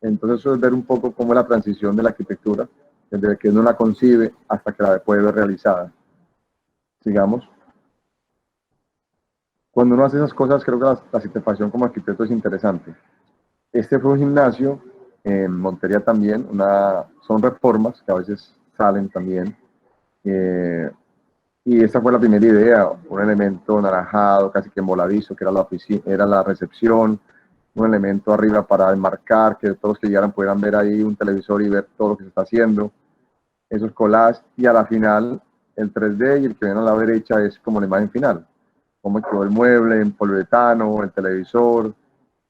Entonces eso es ver un poco cómo es la transición de la arquitectura, desde que uno la concibe hasta que la puede ver realizada. Sigamos. Cuando uno hace esas cosas, creo que la satisfacción como arquitecto es interesante. Este fue un gimnasio en Montería también, son reformas que a veces salen también, y esa fue la primera idea, un elemento naranjado, casi que voladizo, que era la oficina, era la recepción, un elemento arriba para enmarcar, que todos los que llegaran pudieran ver ahí un televisor y ver todo lo que se está haciendo, esos collages, y a la final el 3D, y el que ven a la derecha es como la imagen final, cómo quedó el mueble en poliuretano, el televisor,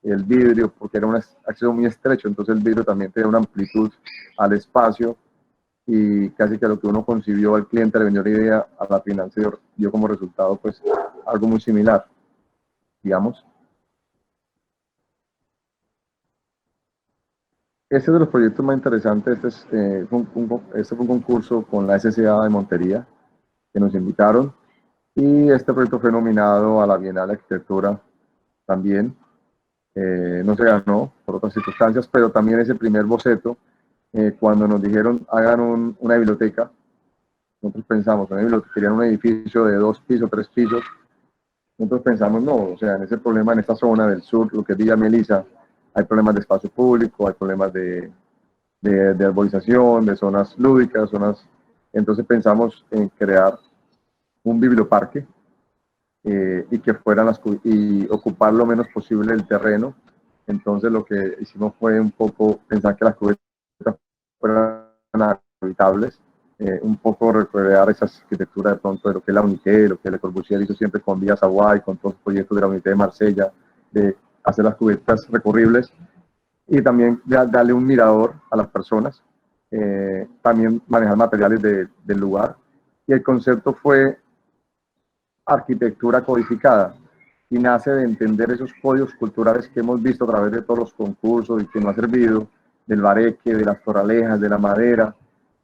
el vidrio, porque era un acceso muy estrecho, entonces el vidrio también te da una amplitud al espacio, y casi que lo que uno concibió al cliente, le vendió la idea, a la final se dio como resultado pues algo muy similar, digamos. Este es de los proyectos más interesantes. Este fue un concurso con la SCA de Montería, que nos invitaron, y este proyecto fue nominado a la Bienal de Arquitectura también. No se ganó por otras circunstancias, pero también ese primer boceto, cuando nos dijeron hagan una biblioteca, nosotros pensamos, querían un edificio de 2 pisos, 3 pisos. Nosotros pensamos, no, o sea, en ese problema, en esta zona del sur, lo que es Villa Melisa, hay problemas de espacio público, hay problemas de de arborización, de zonas lúdicas, entonces pensamos en crear un biblioparque y que fueran y ocupar lo menos posible el terreno. Entonces lo que hicimos fue un poco pensar que las cubetas fueran habitables, un poco recrear esa arquitectura de pronto de lo que es la Unité, lo que Le Corbusier hizo siempre con Vía Savoy, con todos los proyectos de la Unité de Marsella, de hacer las cubetas recurribles y también darle un mirador a las personas, también manejar materiales del lugar. Y el concepto fue arquitectura codificada y nace de entender esos códigos culturales que hemos visto a través de todos los concursos y que nos ha servido, del bareque, de las torralejas, de la madera,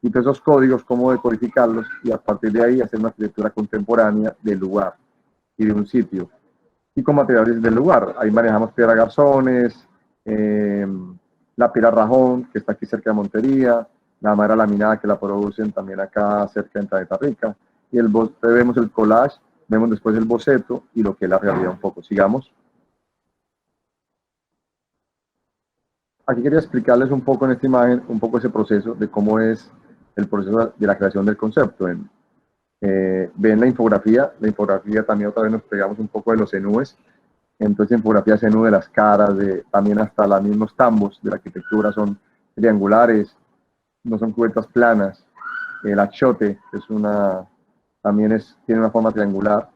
y todos esos códigos, cómo decodificarlos y a partir de ahí hacer una arquitectura contemporánea del lugar y de un sitio. Y con materiales del lugar, ahí manejamos piedra garzones, la piedra rajón, que está aquí cerca de Montería, la madera laminada que la producen también acá cerca de Planeta Rica, y vemos el collage, vemos después el boceto y lo que es la realidad un poco. Sigamos. Aquí quería explicarles un poco en esta imagen, un poco ese proceso de cómo es el proceso de la creación del concepto. Ven la infografía también otra vez nos pegamos un poco de los enúes. Entonces, infografía se enúe de las caras, también hasta los mismos tambos de la arquitectura son triangulares, no son cubetas planas. El achote es tiene una forma triangular.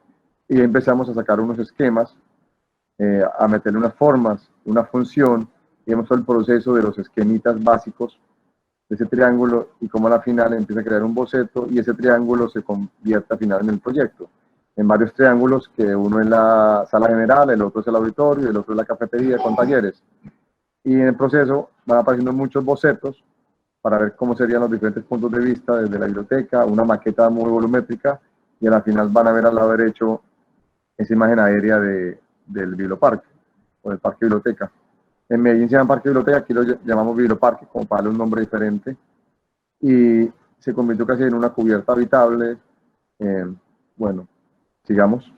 Y empezamos a sacar unos esquemas, a meterle unas formas, una función, y vemos todo el proceso de los esquemitas básicos de ese triángulo y cómo a la final empieza a crear un boceto y ese triángulo se convierte al final en el proyecto. En varios triángulos, que uno es la sala general, el otro es el auditorio y el otro es la cafetería con talleres. Y en el proceso van apareciendo muchos bocetos para ver cómo serían los diferentes puntos de vista desde la biblioteca, una maqueta muy volumétrica y a la final van a ver al lado derecho esa imagen aérea del biblioparque o del parque biblioteca. En Medellín se llama parque biblioteca, aquí lo llamamos biblioparque como para darle un nombre diferente y se convirtió casi en una cubierta habitable. Bueno, sigamos.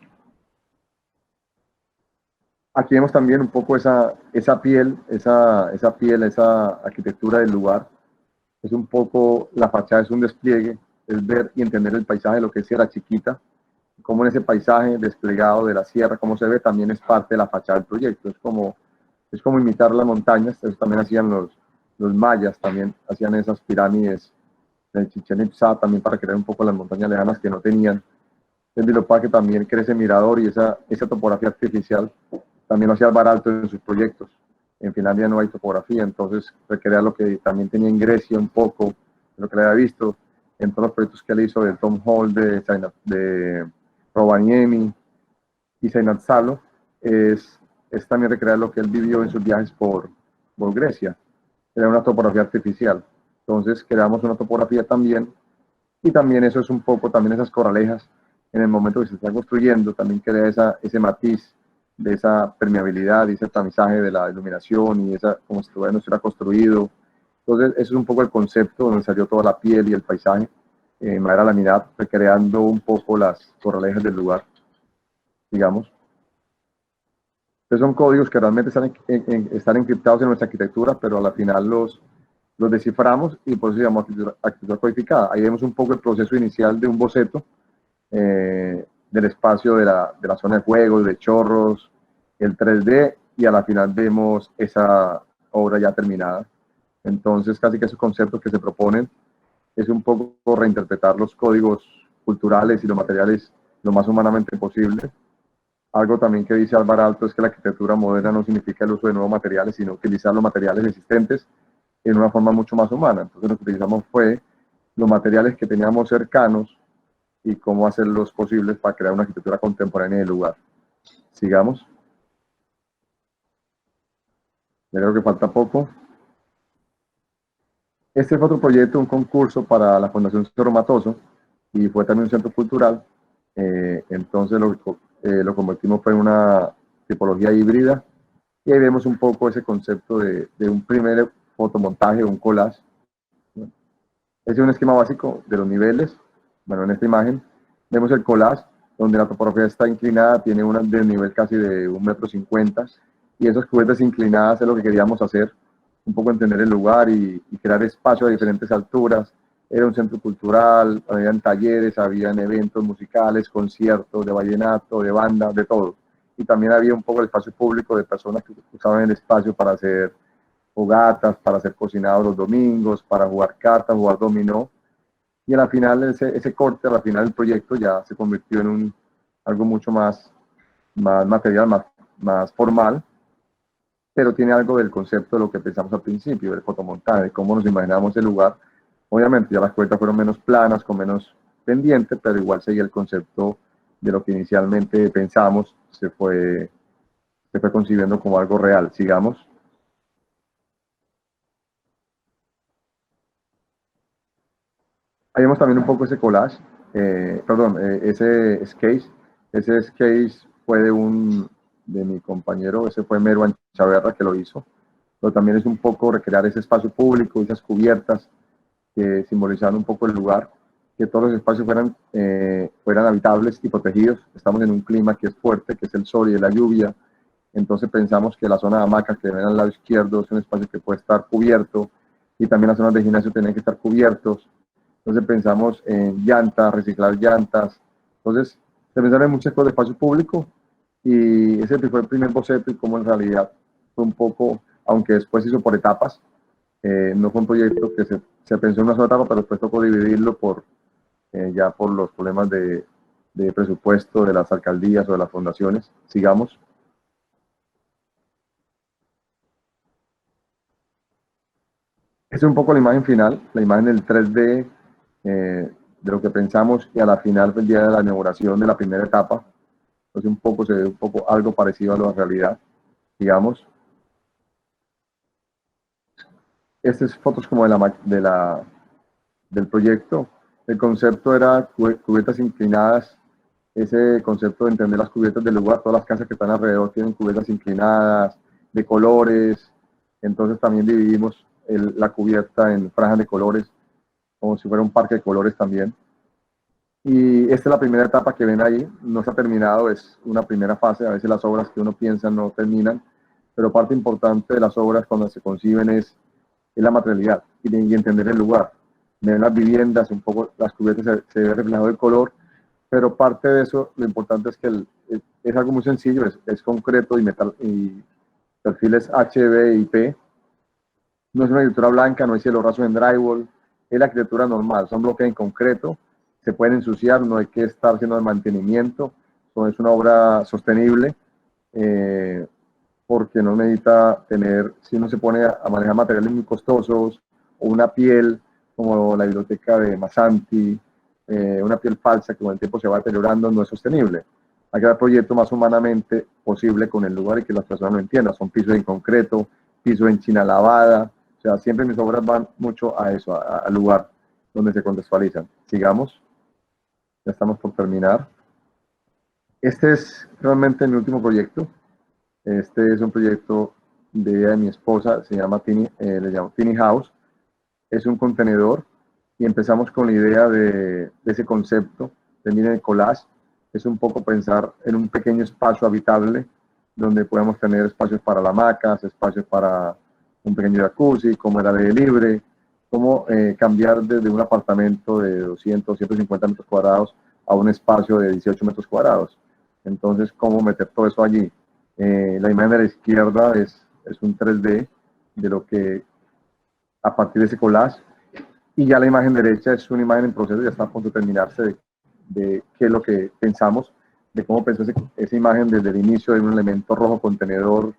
Aquí vemos también un poco esa piel, esa arquitectura del lugar. Es un poco, la fachada es un despliegue, es ver y entender el paisaje, lo que es Sierra Chiquita, cómo en ese paisaje desplegado de la sierra, cómo se ve, también es parte de la fachada del proyecto. Es como imitar las montañas, eso también hacían los mayas, también hacían esas pirámides de Chichén Itzá, también para crear un poco las montañas lejanas que no tenían. El biblioparque también crece mirador y esa topografía artificial también lo hacía Alvar en sus proyectos. En Finlandia no hay topografía, entonces recrea lo que también tenía en Grecia un poco, lo que le había visto en todos los proyectos que él hizo de Tom Hall, de Rovaniemi y Seinat Salo, es también recrear lo que él vivió en sus viajes por Grecia. Era una topografía artificial. Entonces creamos una topografía también, y también eso es un poco, también esas corralejas, en el momento que se está construyendo, también crea ese matiz de esa permeabilidad y ese tamizaje de la iluminación y como si todavía no estuviera construido. Entonces, eso es un poco el concepto donde salió toda la piel y el paisaje, madera laminada, recreando un poco las corralejas del lugar, digamos. Entonces, son códigos que realmente están encriptados en nuestra arquitectura, pero a la final los desciframos y por eso se llama arquitectura codificada. Ahí vemos un poco el proceso inicial de un boceto, del espacio de la zona de juegos, de chorros, el 3D, y a la final vemos esa obra ya terminada. Entonces, casi que esos conceptos que se proponen es un poco reinterpretar los códigos culturales y los materiales lo más humanamente posible. Algo también que dice Alvar Aalto es que la arquitectura moderna no significa el uso de nuevos materiales, sino utilizar los materiales existentes en una forma mucho más humana. Entonces, lo que utilizamos fue los materiales que teníamos cercanos y cómo hacerlos posibles para crear una arquitectura contemporánea del lugar. Sigamos. Yo creo que falta poco. Este fue otro proyecto, un concurso para la Fundación Cerro Matoso, y fue también un centro cultural. Entonces lo convertimos en una tipología híbrida, y ahí vemos un poco ese concepto de un primer fotomontaje, un collage. Ese es un esquema básico de los niveles. Bueno, en esta imagen vemos el collage, donde la topografía está inclinada, tiene un desnivel casi de 1,50 m, y esas cubetas inclinadas es lo que queríamos hacer, un poco entender el lugar y crear espacios a diferentes alturas. Era un centro cultural, habían talleres, habían eventos musicales, conciertos de vallenato, de banda, de todo. Y también había un poco el espacio público de personas que usaban el espacio para hacer fogatas, para hacer cocinado los domingos, para jugar cartas, jugar dominó. Y a la final, ese corte, a la final del proyecto ya se convirtió en algo mucho más material, más formal, pero tiene algo del concepto de lo que pensamos al principio, del fotomontaje, de cómo nos imaginamos el lugar. Obviamente ya las cuentas fueron menos planas, con menos pendiente, pero igual seguía el concepto de lo que inicialmente pensamos, se fue concibiendo como algo real. Sigamos. Ahí vemos también un poco ese collage, ese sketch. Ese sketch fue de mi compañero, ese fue Merwan Chaverra que lo hizo, pero también es un poco recrear ese espacio público, esas cubiertas que simbolizaban un poco el lugar, que todos los espacios fueran habitables y protegidos. Estamos en un clima que es fuerte, que es el sol y la lluvia, entonces pensamos que la zona de hamaca que ven al lado izquierdo es un espacio que puede estar cubierto, y también las zonas de gimnasio tienen que estar cubiertos. Entonces pensamos en llantas, reciclar llantas. Entonces se pensaron en muchas cosas de espacio público, y ese fue el primer boceto, y como en realidad fue un poco, aunque después se hizo por etapas, no fue un proyecto que se pensó en una sola etapa, pero después tocó dividirlo ya por los problemas de presupuesto de las alcaldías o de las fundaciones. Sigamos. Esta es un poco la imagen final, la imagen del 3D, de lo que pensamos, y a la final fue el día de la inauguración de la primera etapa. Entonces se ve un poco algo parecido a la realidad. Digamos, estas fotos como del proyecto. El concepto era cubetas inclinadas. Ese concepto de entender las cubetas del lugar, todas las casas que están alrededor tienen cubetas inclinadas, de colores. Entonces también dividimos la cubierta en franjas de colores, como si fuera un parque de colores también. Y esta es la primera etapa que ven ahí, no está terminado, es una primera fase. A veces las obras que uno piensa no terminan, pero parte importante de las obras cuando se conciben es la materialidad y entender el lugar. Ven las viviendas, un poco las cubiertas, se ve reflejado el color, pero parte de eso, lo importante es que es algo muy sencillo, es concreto y metal, y perfiles HB y P. No es una arquitectura blanca, no hay cielo raso en drywall, es la arquitectura normal, son bloques en concreto, se pueden ensuciar, no hay que estar haciendo el mantenimiento, es una obra sostenible, porque no necesita tener, si uno se pone a manejar materiales muy costosos, o una piel como la biblioteca de Masanti, una piel falsa que con el tiempo se va deteriorando, no es sostenible. Hay que dar proyecto más humanamente posible con el lugar y que las personas lo entiendan. Son pisos en concreto, pisos en china lavada, o sea, siempre mis obras van mucho a eso, al lugar donde se contextualizan. Sigamos. Ya estamos por terminar. Este es realmente mi último proyecto. Este es un proyecto de mi esposa, se llama le llamo Tiny House. Es un contenedor, y empezamos con la idea de ese concepto también en el collage. Es un poco pensar en un pequeño espacio habitable donde podemos tener espacios para la hamaca, espacios para un pequeño jacuzzi, como el aire libre, cómo cambiar desde un apartamento de 200, 150 metros cuadrados a un espacio de 18 metros cuadrados. Entonces, cómo meter todo eso allí. La imagen de la izquierda es un 3D de lo que, a partir de ese collage, y ya la imagen derecha es una imagen en proceso, ya está a punto de terminarse, de qué es lo que pensamos, de cómo pensó esa imagen desde el inicio, de un elemento rojo contenedor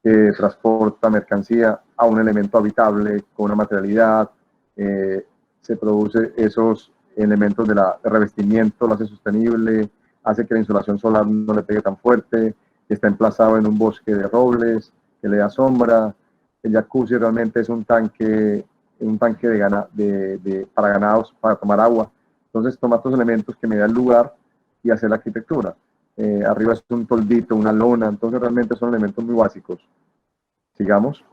que transporta mercancía a un elemento habitable con una materialidad. Se produce esos elementos de revestimiento, lo hace sostenible, hace que la insolación solar no le pegue tan fuerte, está emplazado en un bosque de robles que le da sombra. El jacuzzi realmente es un tanque para ganados, para tomar agua. Entonces toma estos elementos que me da el lugar y hacer la arquitectura. Arriba es un toldito, una lona, entonces realmente son elementos muy básicos. Sigamos.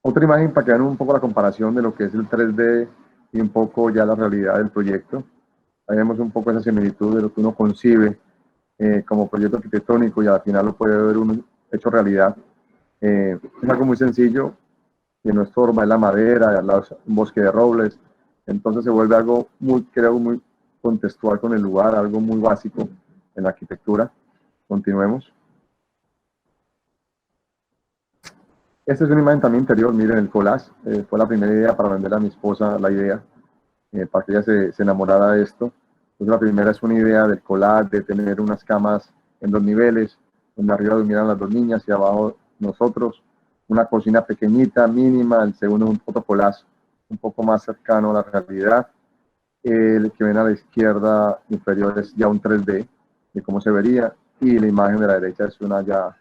Otra imagen para que vean un poco la comparación de lo que es el 3D y un poco ya la realidad del proyecto. Ahí vemos un poco esa similitud de lo que uno concibe como proyecto arquitectónico y al final lo puede ver uno hecho realidad. Es algo muy sencillo, que no estorba, es la madera, al lado un bosque de robles, entonces se vuelve algo muy, creo, muy contextual con el lugar, algo muy básico en la arquitectura. Continuemos. Esta es una imagen también interior, miren el collage, fue la primera idea para venderle a mi esposa la idea, para que ella se enamorara de esto. Entonces la primera es una idea del collage, de tener unas camas en 2 niveles, donde arriba durmieran las 2 niñas y abajo nosotros, una cocina pequeñita, mínima. El segundo es un otro collage un poco más cercano a la realidad. El que ven a la izquierda inferior es ya un 3D de cómo se vería, y la imagen de la derecha es una ya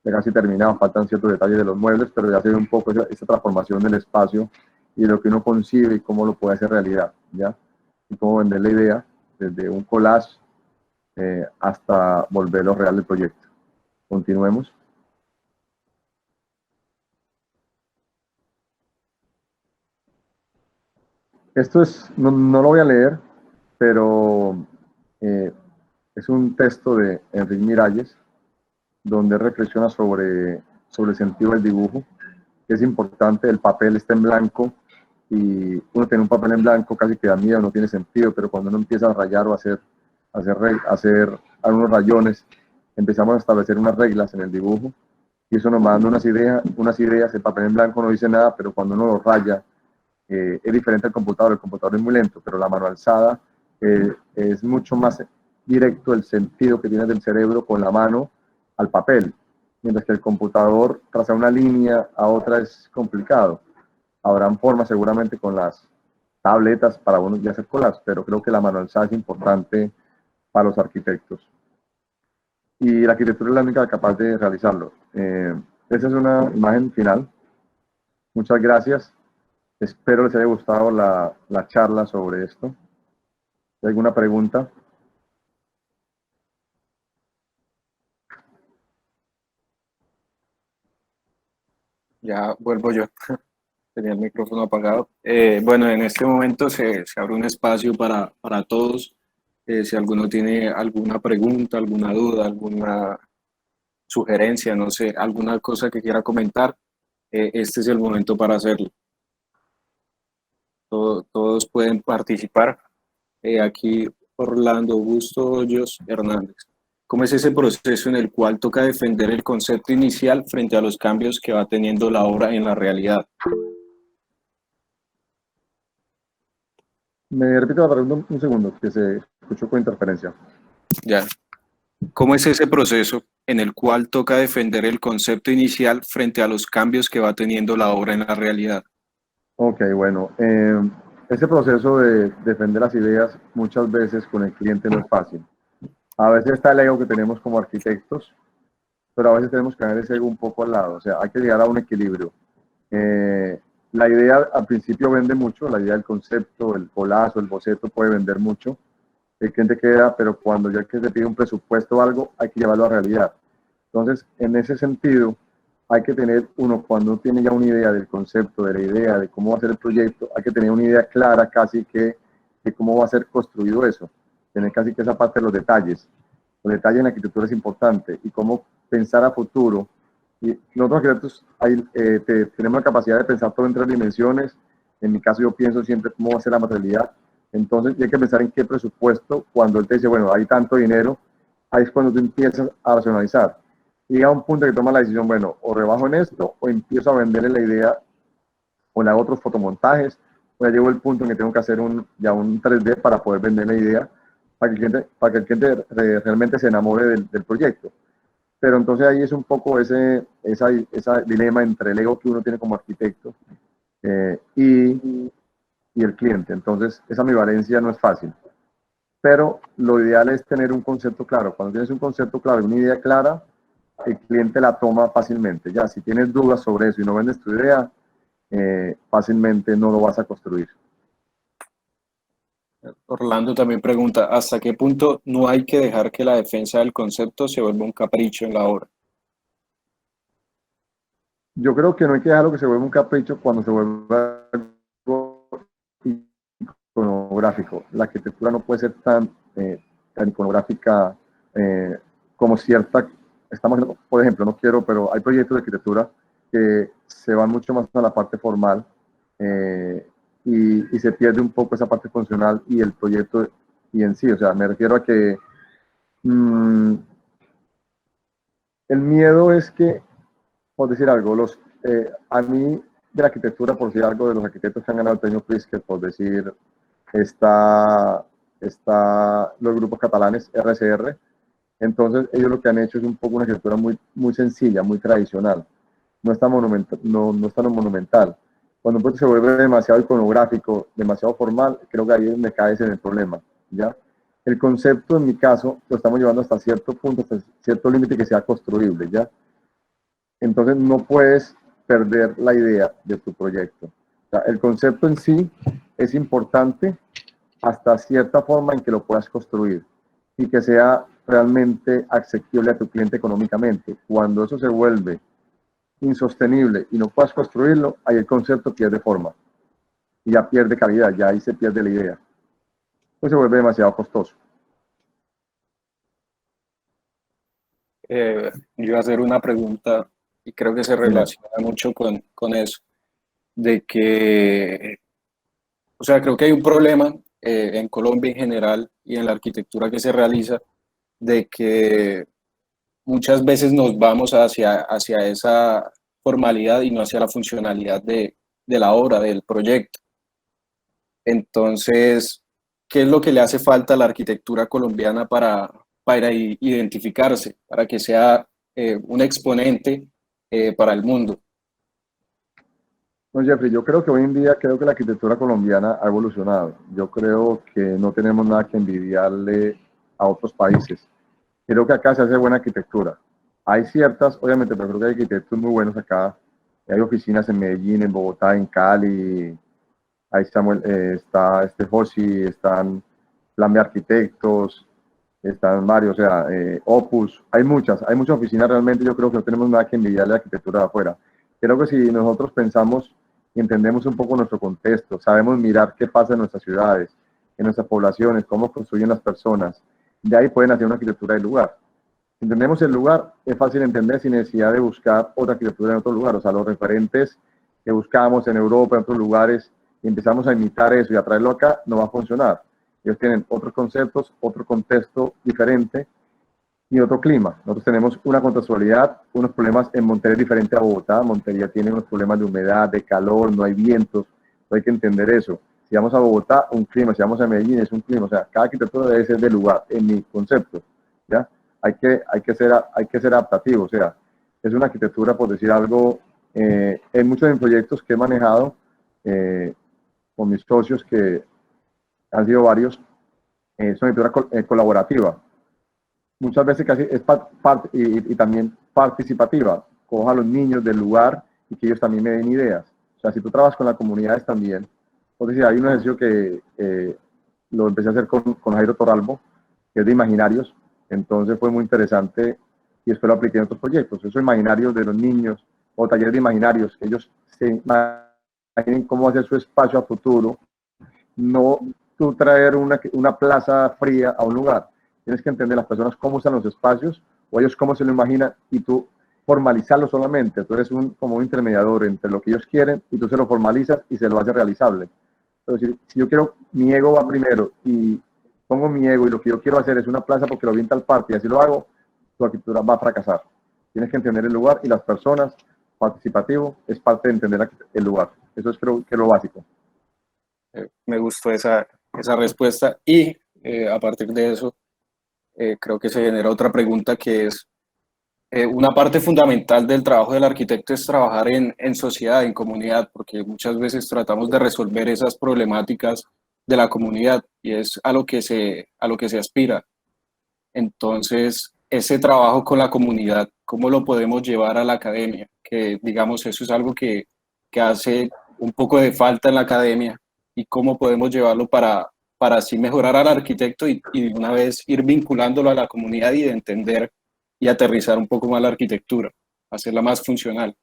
casi terminada, faltan ciertos detalles de los muebles, pero ya se ve un poco esa transformación del espacio y de lo que uno concibe y cómo lo puede hacer realidad, ¿ya? Y cómo vender la idea desde un collage hasta volverlo real el proyecto. Continuemos. Esto es, no lo voy a leer, pero es un texto de Enrique Miralles, donde reflexiona sobre el sentido del dibujo, que es importante. El papel está en blanco y uno tiene un papel en blanco casi que da miedo, no tiene sentido, pero cuando uno empieza a rayar o a hacer algunos rayones, empezamos a establecer unas reglas en el dibujo y eso nos va dando unas ideas. El papel en blanco no dice nada, pero cuando uno lo raya, es diferente al computador. El computador es muy lento, pero la mano alzada es mucho más directo el sentido que tiene del cerebro con la mano al papel, mientras que el computador trazar una línea a otra es complicado. Habrán formas seguramente con las tabletas para uno ya hacer colas, pero creo que la mano alzada es importante para los arquitectos. Y la arquitectura es la única capaz de realizarlo. Esa es una imagen final. Muchas gracias. Espero les haya gustado la charla sobre esto. ¿Hay alguna pregunta? Ya vuelvo yo. Tenía el micrófono apagado. Bueno, en este momento se abre un espacio para todos. Si alguno tiene alguna pregunta, alguna duda, alguna sugerencia, no sé, alguna cosa que quiera comentar, este es el momento para hacerlo. Todos pueden participar. Aquí Orlando Augusto Hoyos Hernández. ¿Cómo es ese proceso en el cual toca defender el concepto inicial frente a los cambios que va teniendo la obra en la realidad? Me repito la pregunta un segundo, que se escuchó con interferencia. Ya. ¿Cómo es ese proceso en el cual toca defender el concepto inicial frente a los cambios que va teniendo la obra en la realidad? Ok, bueno, ese proceso de defender las ideas muchas veces con el cliente no es fácil. A veces está el ego que tenemos como arquitectos, pero a veces tenemos que dejar ese ego un poco al lado. O sea, hay que llegar a un equilibrio. La idea al principio vende mucho, la idea del concepto, el colazo, el boceto puede vender mucho. El cliente queda, pero cuando ya que se pide un presupuesto o algo, hay que llevarlo a realidad. Entonces, en ese sentido, hay que tener cuando uno tiene ya una idea del concepto, de la idea, de cómo va a ser el proyecto, hay que tener una idea clara casi que de cómo va a ser construido eso. Tener casi que esa parte de los detalles. Los detalles en la arquitectura es importante y cómo pensar a futuro. Y nosotros arquitectos tenemos la capacidad de pensar todo en 3 dimensiones. En mi caso yo pienso siempre cómo va a ser la materialidad. Entonces hay que pensar en qué presupuesto. Cuando él te dice, bueno, hay tanto dinero, ahí es cuando tú empiezas a racionalizar. Y llega un punto que toma la decisión, bueno, o rebajo en esto, o empiezo a venderle la idea, o le hago otros fotomontajes, o ya llego al punto en que tengo que hacer ya un 3D para poder vender la idea, para que el cliente realmente se enamore del proyecto. Pero entonces ahí es un poco ese dilema entre el ego que uno tiene como arquitecto y el cliente. Entonces esa ambivalencia no es fácil. Pero lo ideal es tener un concepto claro. Cuando tienes un concepto claro y una idea clara, el cliente la toma fácilmente. Ya, si tienes dudas sobre eso y no vendes tu idea, fácilmente no lo vas a construir. Orlando también pregunta, ¿hasta qué punto no hay que dejar que la defensa del concepto se vuelva un capricho en la obra? Yo creo que no hay que dejarlo que se vuelva un capricho cuando se vuelva algo iconográfico. La arquitectura no puede ser tan iconográfica como cierta, estamos, por ejemplo, no quiero, pero hay proyectos de arquitectura que se van mucho más a la parte formal y se pierde un poco esa parte funcional y el proyecto y en sí, o sea, me refiero a que el miedo es que, por decir algo, a mí de la arquitectura, por decir algo, de los arquitectos que han ganado el premio Pritzker, por decir, está los grupos catalanes, RCR. Entonces, ellos lo que han hecho es un poco una arquitectura muy, muy sencilla, muy tradicional. No es tan monumental. No es tan monumental. Cuando un proyecto se vuelve demasiado iconográfico, demasiado formal, creo que ahí es donde caes en el problema, ¿ya? El concepto, en mi caso, lo estamos llevando hasta cierto punto, hasta cierto límite que sea construible, ¿ya? Entonces, no puedes perder la idea de tu proyecto. O sea, el concepto en sí es importante hasta cierta forma en que lo puedas construir y que sea realmente accesible a tu cliente económicamente. Cuando eso se vuelve insostenible y no puedas construirlo, ahí el concepto pierde forma y ya pierde calidad, ya ahí se pierde la idea. Pues se vuelve demasiado costoso. Yo iba a hacer una pregunta y creo que se relaciona mucho con eso, de que, o sea, creo que hay un problema en Colombia en general y en la arquitectura que se realiza, de que muchas veces nos vamos hacia esa formalidad y no hacia la funcionalidad de la obra, del proyecto. Entonces, ¿qué es lo que le hace falta a la arquitectura colombiana para identificarse, para que sea un exponente para el mundo? No, Jeffrey, yo creo que hoy en día creo que la arquitectura colombiana ha evolucionado. Yo creo que no tenemos nada que envidiarle a otros países. Creo que acá se hace buena arquitectura. Hay ciertas, obviamente, pero creo que hay arquitectos muy buenos acá. Hay oficinas en Medellín, en Bogotá, en Cali. Ahí Samuel, está Josi, están Plan de Arquitectos, están varios, o sea, Opus. Hay muchas oficinas realmente. Yo creo que no tenemos nada que envidiarle a la arquitectura de afuera. Creo que si nosotros pensamos y entendemos un poco nuestro contexto, sabemos mirar qué pasa en nuestras ciudades, en nuestras poblaciones, cómo construyen las personas, de ahí pueden hacer una arquitectura del lugar. Si entendemos el lugar, es fácil entender sin necesidad de buscar otra arquitectura en otro lugar. O sea, los referentes que buscamos en Europa, en otros lugares, y empezamos a imitar eso y a traerlo acá, no va a funcionar. Ellos tienen otros conceptos, otro contexto diferente y otro clima. Nosotros tenemos una contextualidad, unos problemas en Montería diferente a Bogotá. Montería tiene unos problemas de humedad, de calor, no hay vientos. Hay que entender eso. Si vamos a Bogotá, un clima. Si vamos a Medellín, es un clima. O sea, cada arquitectura debe ser del lugar, en mi concepto, ¿ya? Hay que ser adaptativo. O sea, es una arquitectura, por decir algo, en muchos de mis proyectos que he manejado con mis socios, que han sido varios, es una arquitectura colaborativa. Muchas veces casi es parte y también participativa. Coja a los niños del lugar y que ellos también me den ideas. O sea, si tú trabajas con las comunidades también, por decir, hay un ejercicio que lo empecé a hacer con Jairo Torralbo, que es de imaginarios, entonces fue muy interesante y después lo apliqué en otros proyectos. Esos imaginarios de los niños o talleres de imaginarios, que ellos se imaginen cómo hacer su espacio a futuro, no tú traer una plaza fría a un lugar. Tienes que entender las personas cómo usan los espacios o ellos cómo se lo imaginan y tú formalizarlo solamente. Tú eres como un intermediador entre lo que ellos quieren y tú se lo formalizas y se lo haces realizable. Entonces, si yo quiero, mi ego va primero y pongo mi ego y lo que yo quiero hacer es una plaza porque lo vi en tal parte y así lo hago, tu arquitectura va a fracasar. Tienes que entender el lugar y las personas. Participativo es parte de entender el lugar. Eso es creo que lo básico. Me gustó esa respuesta y a partir de eso creo que se genera otra pregunta que es, una parte fundamental del trabajo del arquitecto es trabajar en sociedad, en comunidad, porque muchas veces tratamos de resolver esas problemáticas de la comunidad y es a lo que se aspira. Entonces, ese trabajo con la comunidad, ¿cómo lo podemos llevar a la academia? Que digamos, eso es algo que hace un poco de falta en la academia y cómo podemos llevarlo para así mejorar al arquitecto y de una vez ir vinculándolo a la comunidad y de entender y aterrizar un poco más la arquitectura, hacerla más funcional.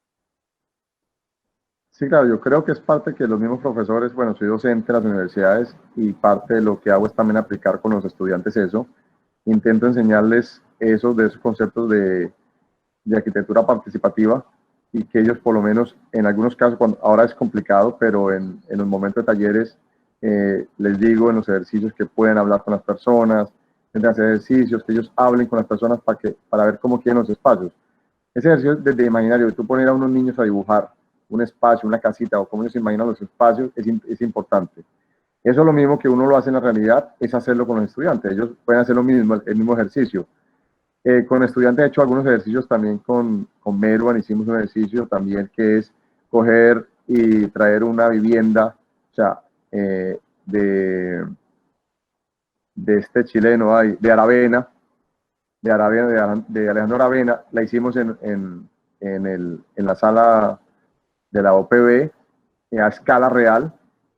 Sí, claro, yo creo que es parte que los mismos profesores, bueno, soy docente en las universidades y parte de lo que hago es también aplicar con los estudiantes eso. intento enseñarles esos conceptos de arquitectura participativa y que ellos por lo menos en algunos casos, ahora es complicado, pero en los momentos de talleres les digo en los ejercicios que pueden hablar con las personas, hacer ejercicios, que ellos hablen con las personas para ver cómo quieren los espacios. Ese ejercicio desde imaginario, de tú poner a unos niños a dibujar un espacio, una casita o cómo ellos se imaginan los espacios, es importante. Eso es lo mismo que uno lo hace en la realidad, es hacerlo con los estudiantes. Ellos pueden hacer lo mismo, el mismo ejercicio. Con estudiantes he hecho algunos ejercicios también con Merwan, hicimos un ejercicio también que es coger y traer una vivienda, o sea, de este chileno, de Aravena, de Alejandro Aravena, la hicimos en la sala de la OPB a escala real,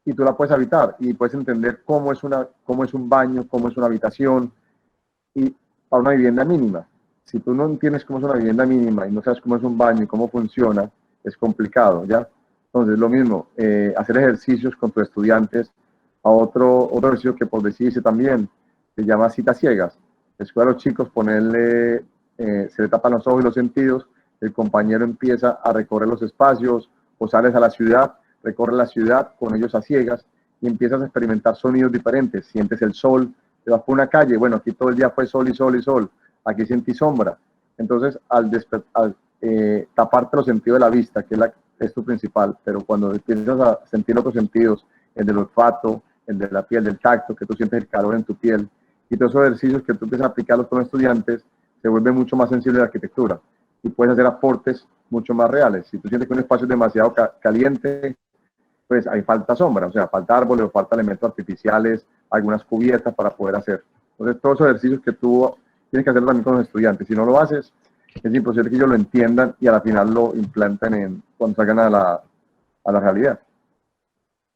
y tú la puedes habitar y puedes entender cómo es un baño, cómo es una habitación, y para una vivienda mínima. Si tú no entiendes cómo es una vivienda mínima y no sabes cómo es un baño y cómo funciona, es complicado, ¿ya? Entonces, lo mismo, hacer ejercicios con tus estudiantes. A otro ejercicio que por decirse también, se llama citas ciegas. Después a los chicos ponerle, se le tapan los ojos y los sentidos, el compañero empieza a recorrer los espacios, o sales a la ciudad, recorre la ciudad con ellos a ciegas y empiezas a experimentar sonidos diferentes. Sientes el sol, te vas por una calle, bueno, aquí todo el día fue sol y sol y sol, aquí sentí sombra. Entonces, al taparte los sentidos de la vista, que es tu principal, pero cuando empiezas a sentir otros sentidos, el del olfato, el de la piel, del tacto, que tú sientes el calor en tu piel, y todos esos ejercicios que tú empiezas a aplicarlos con estudiantes, se vuelve mucho más sensible a la arquitectura y puedes hacer aportes mucho más reales. Si tú sientes que un espacio es demasiado caliente, pues ahí falta sombra, o sea, falta árboles o falta elementos artificiales, algunas cubiertas para poder hacer. Entonces, todos esos ejercicios que tú tienes que hacer también con los estudiantes. Si no lo haces, es imposible que ellos lo entiendan y a la final lo implanten cuando salgan a la realidad.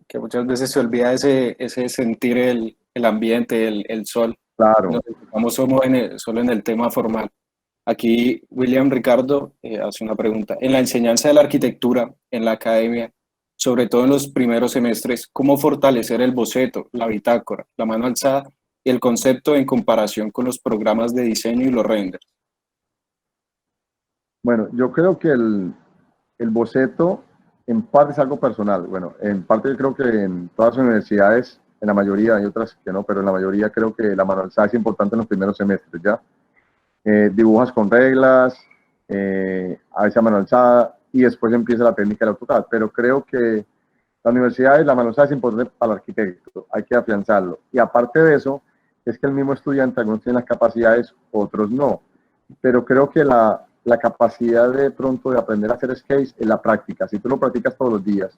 Que muchas veces se olvida ese sentir el ambiente, el sol. Claro. Nos enfocamos solo en el tema formal. Aquí William Ricardo hace una pregunta. En la enseñanza de la arquitectura en la academia, sobre todo en los primeros semestres, ¿cómo fortalecer el boceto, la bitácora, la mano alzada y el concepto en comparación con los programas de diseño y los renders? Bueno, yo creo que el boceto en parte es algo personal. Bueno, en parte yo creo que en todas las universidades, en la mayoría, hay otras que no, pero en la mayoría creo que la mano alzada es importante en los primeros semestres, ¿ya? Dibujas con reglas, a veces a mano alzada, y después empieza la técnica del AutoCAD. Pero creo que la universidad, la mano alzada es importante para el arquitecto, hay que afianzarlo. Y aparte de eso, es que el mismo estudiante, algunos tienen las capacidades, otros no. Pero creo que la capacidad de pronto de aprender a hacer sketch es la práctica. Si tú lo practicas todos los días,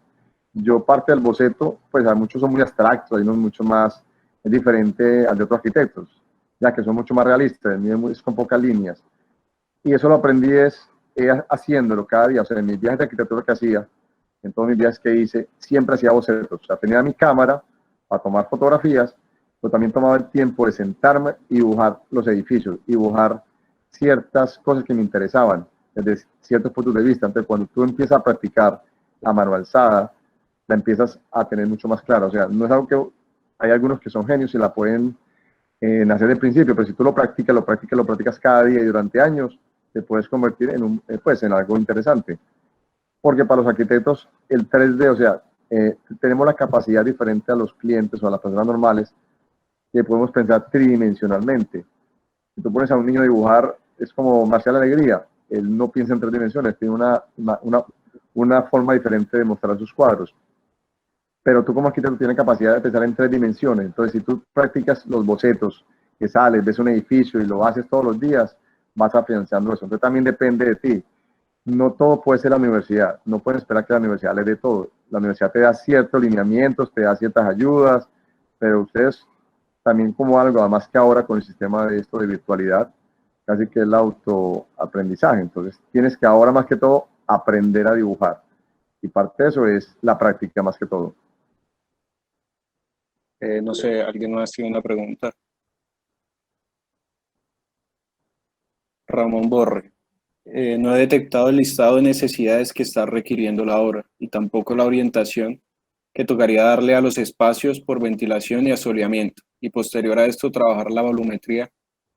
yo parte del boceto, pues hay muchos son muy abstractos, hay unos mucho más, es diferente al de otros arquitectos, ya que son mucho más realistas, el mío es con pocas líneas. Y eso lo aprendí haciéndolo cada día. O sea, en mis viajes de arquitectura que hacía, en todos mis viajes que hice, siempre hacía bocetos. O sea, tenía mi cámara para tomar fotografías, pero también tomaba el tiempo de sentarme y dibujar los edificios, y dibujar ciertas cosas que me interesaban desde ciertos puntos de vista. Entonces, cuando tú empiezas a practicar la mano alzada, la empiezas a tener mucho más clara. O sea, no es algo que hay algunos que son genios y la pueden nacer de principio, pero si tú lo practicas cada día y durante años, te puedes convertir en algo interesante. Porque para los arquitectos el 3D, o sea, tenemos la capacidad diferente a los clientes o a las personas normales, que podemos pensar tridimensionalmente. Si tú pones a un niño a dibujar, es como Marcial Alegría, él no piensa en 3 dimensiones, tiene una forma diferente de mostrar sus cuadros. Pero tú como arquitecto tienes capacidad de pensar en 3 dimensiones. Entonces, si tú practicas los bocetos, que sales, ves un edificio y lo haces todos los días, vas afianzando eso. Entonces, también depende de ti. No todo puede ser la universidad. No puedes esperar que la universidad le dé todo. La universidad te da ciertos lineamientos, te da ciertas ayudas, pero ustedes también como algo, además que ahora con el sistema de esto de virtualidad, casi que el autoaprendizaje. Entonces, tienes que ahora más que todo aprender a dibujar. Y parte de eso es la práctica más que todo. No sé, ¿alguien más tiene una pregunta? Ramón Borre. No he detectado el listado de necesidades que está requiriendo la obra y tampoco la orientación que tocaría darle a los espacios por ventilación y asoleamiento, y posterior a esto trabajar la volumetría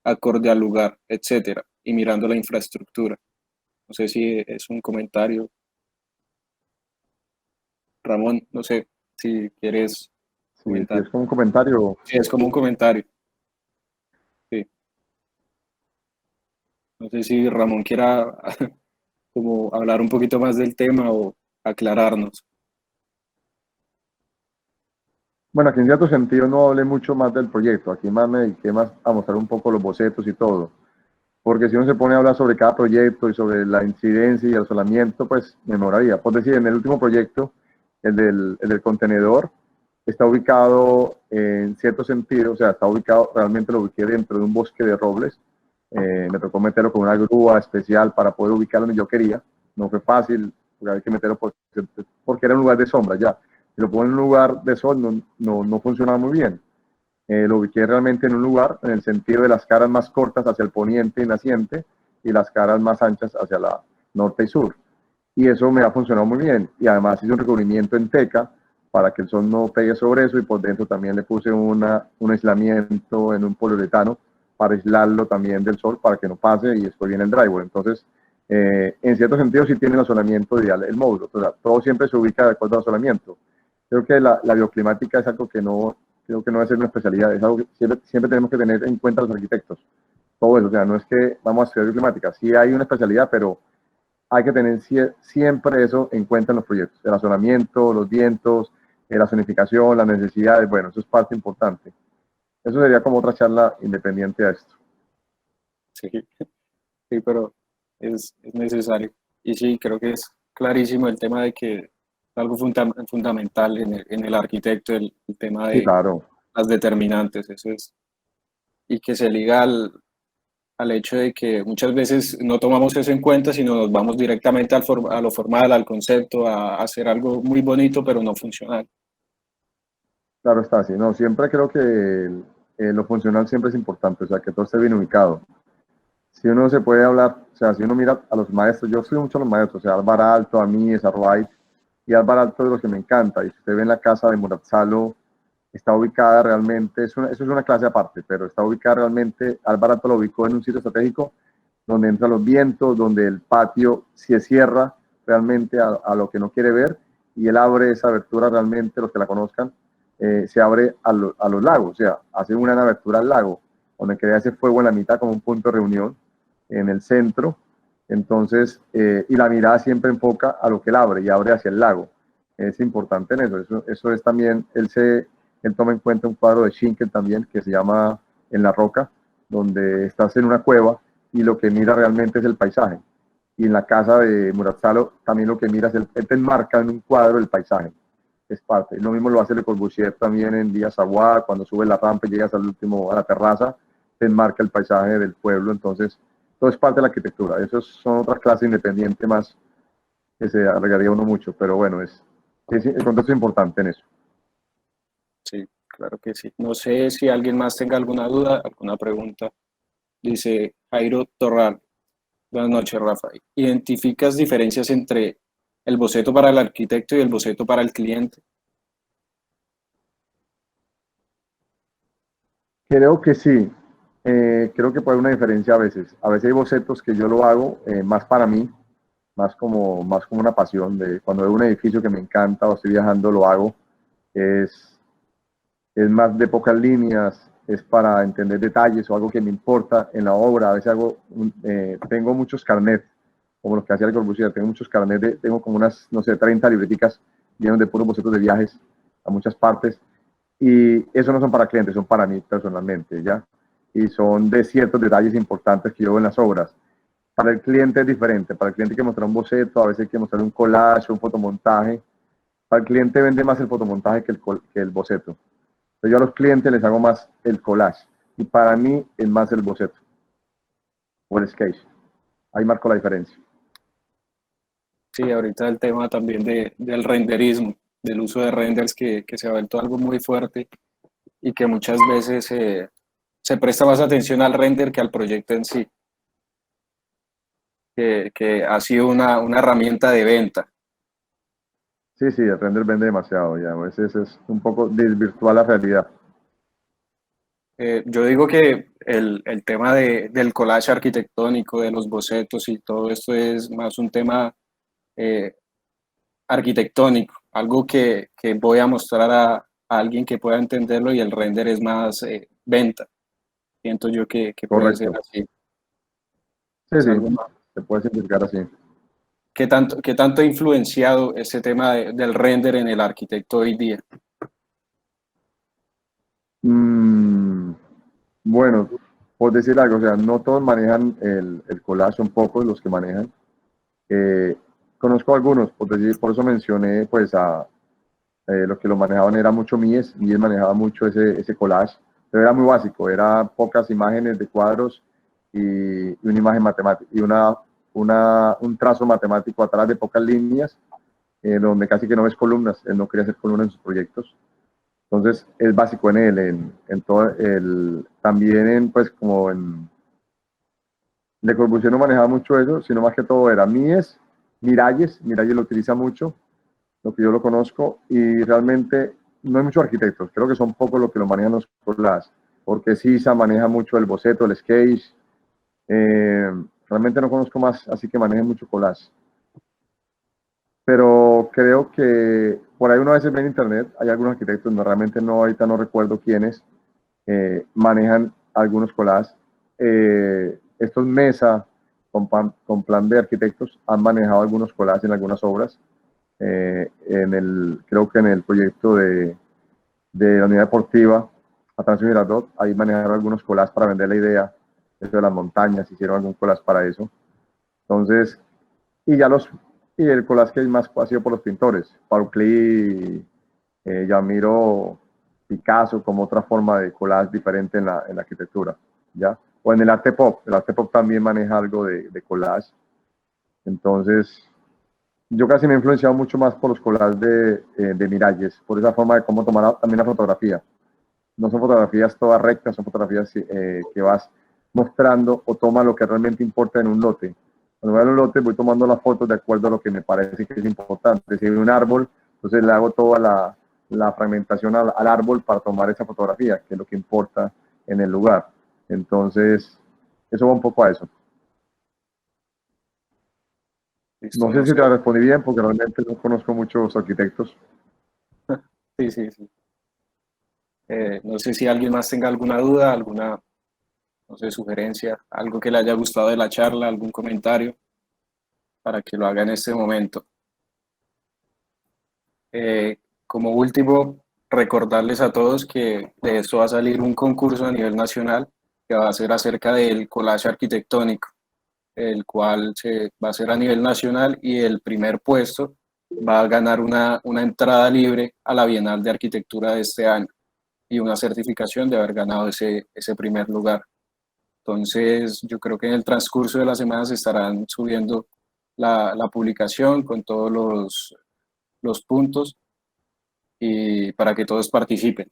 acorde al lugar, etcétera, y mirando la infraestructura. No sé si es un comentario. Ramón, no sé si quieres Sí, sí, comentar. es como un comentario. Sí, es como un comentario. Sí. No sé si Ramón quiera como hablar un poquito más del tema o aclararnos. Bueno, aquí en cierto sentido no hablé mucho más del proyecto, aquí más me dediqué más a mostrar un poco los bocetos y todo, porque si uno se pone a hablar sobre cada proyecto y sobre la incidencia y el asolamiento, pues me demoraría. Por decir, en el último proyecto, el del contenedor, está ubicado en cierto sentido, o sea, está ubicado, realmente lo ubiqué dentro de un bosque de robles. Me tocó meterlo con una grúa especial para poder ubicarlo donde yo quería. No fue fácil, porque había que meterlo porque era un lugar de sombra ya. Si lo pongo en un lugar de sol, no funcionaba muy bien. Lo ubiqué realmente en un lugar, en el sentido de las caras más cortas hacia el poniente y naciente y las caras más anchas hacia la norte y sur. Y eso me ha funcionado muy bien. Y además hice un recubrimiento en teca para que el sol no pegue sobre eso, y por dentro también le puse un aislamiento en un poliuretano para aislarlo también del sol para que no pase, y después viene el drywall. Entonces, en cierto sentido sí tiene el asolamiento ideal el módulo. O sea, todo siempre se ubica de acuerdo al asolamiento. Creo que la bioclimática es algo que no, creo que no debe ser una especialidad, es algo que siempre tenemos que tener en cuenta los arquitectos. Todo eso, o sea, no es que vamos a estudiar bioclimática, sí hay una especialidad, pero hay que tener siempre eso en cuenta en los proyectos. El asolamiento, los vientos, la zonificación, las necesidades, bueno, eso es parte importante. Eso sería como otra charla independiente a esto. Sí, sí, pero es necesario. Y sí, creo que es clarísimo el tema de que es algo fundamental en el arquitecto, el tema Sí, de claro. las determinantes, eso es, y que se liga al hecho de que muchas veces no tomamos eso en cuenta, sino nos vamos directamente a lo formal, al concepto, a hacer algo muy bonito, pero no funcional. Claro está, sí, no, siempre creo que lo funcional siempre es importante, o sea, que todo esté bien ubicado. Si uno se puede hablar, o sea, si uno mira a los maestros, yo estudio mucho a los maestros, o sea, Álvaro Alto, a mí, Wright, y Álvaro Alto de los que me encanta, y si usted ve en la casa de Murat Salo, está ubicada realmente, eso es una clase aparte, pero está ubicada realmente, Álvaro Alto lo ubicó en un sitio estratégico donde entran los vientos, donde el patio se cierra realmente a lo que no quiere ver, y él abre esa abertura realmente, los que la conozcan, se abre a los lagos, o sea, hace una abertura al lago, donde crea ese fuego en la mitad como un punto de reunión en el centro. Entonces, y la mirada siempre enfoca a lo que él abre, y abre hacia el lago. Es importante en eso es también, él toma en cuenta un cuadro de Schinkel también, que se llama En la Roca, donde estás en una cueva y lo que mira realmente es el paisaje. Y en la casa de Murat Salo también lo que mira es él te enmarca en un cuadro el paisaje, es parte. Lo mismo lo hace Le Corbusier también en Villa Savoie, cuando subes la rampa y llegas al último, a la terraza, te enmarca el paisaje del pueblo. Entonces, todo es parte de la arquitectura. Esas son otras clases independientes más que se alargaría uno mucho, pero bueno, el contexto es importante en eso. Sí, claro que sí. No sé si alguien más tenga alguna duda, alguna pregunta. Dice Jairo Torral. Buenas noches, Rafa. ¿Identificas diferencias entre el boceto para el arquitecto y el boceto para el cliente? Creo que sí. Creo que puede haber una diferencia a veces. A veces hay bocetos que yo lo hago más para mí, más como una pasión. De cuando veo un edificio que me encanta o estoy viajando, lo hago. Es, es más de pocas líneas, es para entender detalles o algo que me importa en la obra. A veces tengo muchos carnets, como los que hacía el Corbusier. Tengo muchos carnets, tengo como unas, no sé, 30 libreticas llenas de puros bocetos de viajes a muchas partes. Y eso no son para clientes, son para mí personalmente, ¿ya? Y son de ciertos detalles importantes que yo veo en las obras. Para el cliente es diferente. Para el cliente hay que mostrar un boceto, a veces hay que mostrar un collage, un fotomontaje. Para el cliente vende más el fotomontaje que el boceto. Entonces yo a los clientes les hago más el collage. Y para mí es más el boceto o el sketch. Ahí marco la diferencia. Sí, ahorita el tema también del renderismo, del uso de renders que se ha vuelto algo muy fuerte y que muchas veces se presta más atención al render que al proyecto en sí, que ha sido una herramienta de venta. Sí, sí, el render vende demasiado. Ya. A veces es un poco desvirtuar la realidad. Yo digo que el tema del collage arquitectónico, de los bocetos y todo esto es más un tema eh, arquitectónico, algo que voy a mostrar a alguien que pueda entenderlo, y el render es más venta. Siento yo que puede ser Correcto. así. Sí, Es sí, algo más. se puede simplificar así. Qué tanto ha influenciado ese tema del render en el arquitecto hoy día? Mm, bueno, por decir algo, o sea, no todos manejan el collage, son pocos los que manejan. Eh, Conozco algunos, por eso mencioné, pues, los que lo manejaban era mucho Mies manejaba mucho ese collage, pero era muy básico, era pocas imágenes de cuadros y una imagen matemática, y un trazo matemático atrás de pocas líneas, donde casi que no ves columnas. Él no quería hacer columnas en sus proyectos. Entonces es básico en él, en todo también pues como en Le Corbusier no manejaba mucho eso, sino más que todo era Miralles lo utiliza mucho, lo que yo lo conozco, y realmente no hay muchos arquitectos, creo que son pocos los que lo manejan los collage, porque Sisa maneja mucho el boceto, el sketch, realmente no conozco más, así que manejen mucho collage. Pero creo que por ahí uno a veces ve en internet, hay algunos arquitectos, no, realmente no, ahorita no recuerdo quiénes, manejan algunos collages. Estos Mesa, con plan de arquitectos, han manejado algunos collages en algunas obras. Creo que en el proyecto de la unidad deportiva, Atanasio Girardot, ahí manejaron algunos collages para vender la idea, eso de las montañas, hicieron algún collage para eso. Entonces, y ya y el collage que hay más ha sido por los pintores, Paul Klee, Yamiro, Picasso, como otra forma de collage diferente en la arquitectura, ¿ya? O en el arte pop también maneja algo de collage. Entonces, yo casi me he influenciado mucho más por los collages de Miralles, por esa forma de cómo tomar también la fotografía. No son fotografías todas rectas, son fotografías que vas mostrando o toma lo que realmente importa en un lote. Cuando voy a un lote voy tomando las fotos de acuerdo a lo que me parece que es importante. Si hay un árbol, entonces le hago toda la fragmentación al árbol para tomar esa fotografía, que es lo que importa en el lugar. Entonces, eso va un poco a eso. Listo, No sé si te respondí bien, porque realmente no conozco muchos arquitectos. Sí, sí, sí. No sé si alguien más tenga alguna duda, alguna, no sé, sugerencia, algo que le haya gustado de la charla, algún comentario, para que lo haga en este momento. Como último, recordarles a todos que de esto va a salir un concurso a nivel nacional que va a ser acerca del collage arquitectónico, el cual va a ser a nivel nacional, y el primer puesto va a ganar una entrada libre a la Bienal de Arquitectura de este año y una certificación de haber ganado ese primer lugar. Entonces, yo creo que en el transcurso de la semana se estarán subiendo la publicación con todos los puntos, y para que todos participen.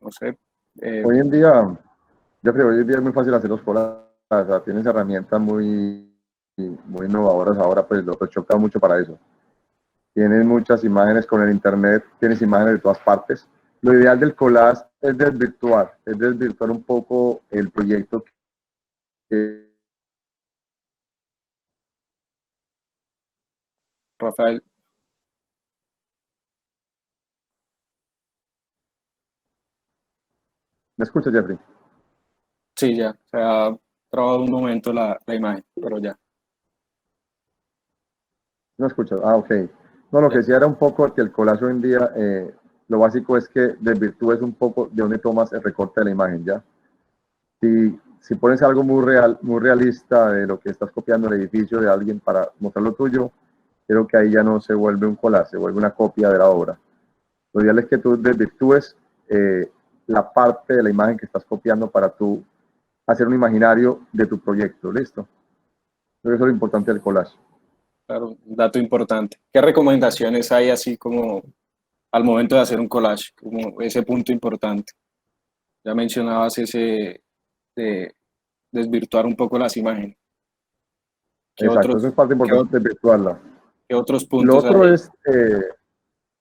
No sé. Hoy en día, Jeffrey, hoy en día es muy fácil hacer los collages. O sea, tienes herramientas muy innovadoras ahora, pues lo choca mucho para eso. Tienes muchas imágenes con el internet, tienes imágenes de todas partes. Lo ideal del collage es desvirtuar un poco el proyecto que Rafael, ¿me escuchas, Jeffrey? sí, ya, se ha trabado un momento la imagen, pero ya. ¿No escuchas? Ah, ok. No, lo que decía era un poco que el collage hoy en día, lo básico es que desvirtúes un poco de dónde tomas el recorte de la imagen, ¿ya? Si pones algo muy realista de lo que estás copiando el edificio de alguien para mostrar lo tuyo, creo que ahí ya no se vuelve un collage, se vuelve una copia de la obra. Lo ideal es que tú desvirtúes la parte de la imagen que estás copiando para tú hacer un imaginario de tu proyecto, ¿listo? Creo que eso es lo importante del collage. Claro, un dato importante. ¿Qué recomendaciones hay así como al momento de hacer un collage, como ese punto importante? Ya mencionabas ese de desvirtuar un poco las imágenes. ¿Qué Exacto, eso otros, es parte qué, importante, desvirtuarla. qué otros Lo puntos otro hay? es,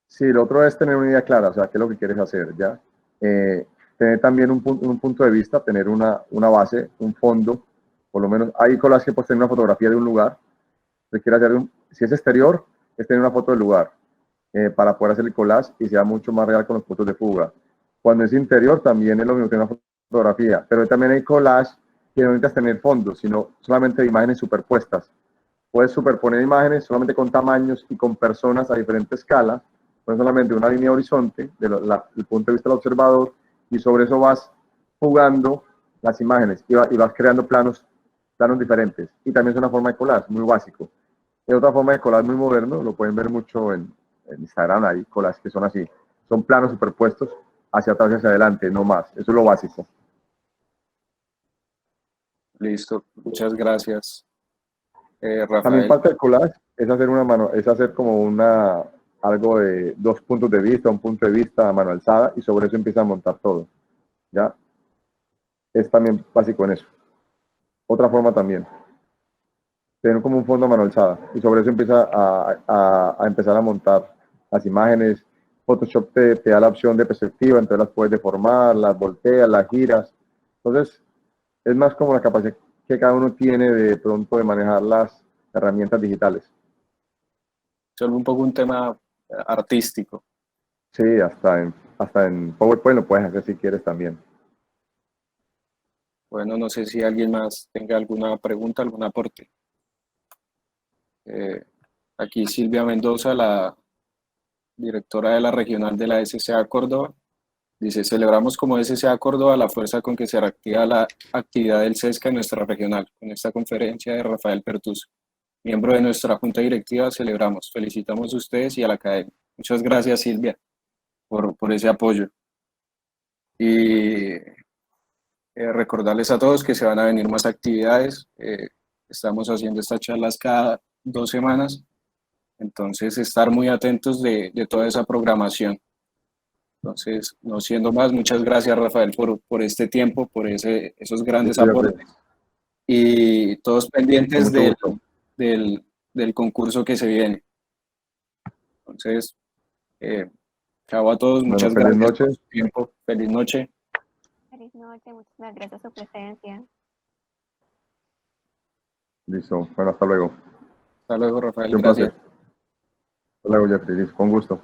sí, lo otro es tener una idea clara, o sea, qué es lo que quieres hacer, ¿ya? tener también un punto de vista, tener una base, un fondo, por lo menos hay collages que puedes tener una fotografía de un lugar, si es exterior, es tener una foto del lugar para poder hacer el collage y sea mucho más real con los puntos de fuga. Cuando es interior también es lo mismo, tener una fotografía, pero también hay collage que no necesitas tener fondos, sino solamente imágenes superpuestas. Puedes superponer imágenes solamente con tamaños y con personas a diferente escala, no solamente una línea horizonte del punto de vista del observador, y sobre eso vas jugando las imágenes y vas creando planos diferentes. Y también es una forma de collage muy básico. Es otra forma de collage muy moderno, lo pueden ver mucho en Instagram, hay collages que son así, son planos superpuestos hacia atrás y hacia adelante, no más. Eso es lo básico. Listo, muchas gracias, También Rafael. parte del collage es hacer es hacer como algo de dos puntos de vista, un punto de vista a mano alzada, y sobre eso empieza a montar todo. ¿Ya? Es también básico en eso. Otra forma también, tener como un fondo a mano alzada, y sobre eso empieza a empezar a montar las imágenes. Photoshop te da la opción de perspectiva, entonces las puedes deformar, las volteas, las giras. Entonces, es más como la capacidad que cada uno tiene de pronto de manejar las herramientas digitales. Solo un poco un tema artístico. Sí, hasta en PowerPoint lo puedes hacer si quieres también. Bueno, no sé si alguien más tenga alguna pregunta, algún aporte. Aquí Silvia Mendoza, la directora de la regional de la SCA Córdoba, dice: celebramos como SCA Córdoba la fuerza con que se reactiva la actividad del CESCA en nuestra regional. Con esta conferencia de Rafael Pertusa, miembro de nuestra junta directiva, celebramos. Felicitamos a ustedes y a la academia. Muchas gracias, Silvia, por ese apoyo. Y recordarles a todos que se van a venir más actividades. Estamos haciendo estas charlas cada 2 semanas, entonces estar muy atentos de toda esa programación. Entonces, no siendo más, muchas gracias, Rafael, por este tiempo, por esos grandes aportes, y todos pendientes del concurso que se viene. Entonces, chao a todos, Bueno, muchas feliz gracias noche. por su tiempo. Feliz noche. Feliz noche, muchísimas gracias por su presencia. Listo. Bueno, hasta luego. Hasta luego, Rafael, Un placer. gracias. Hasta luego, Jeffrey. Listo. Con gusto.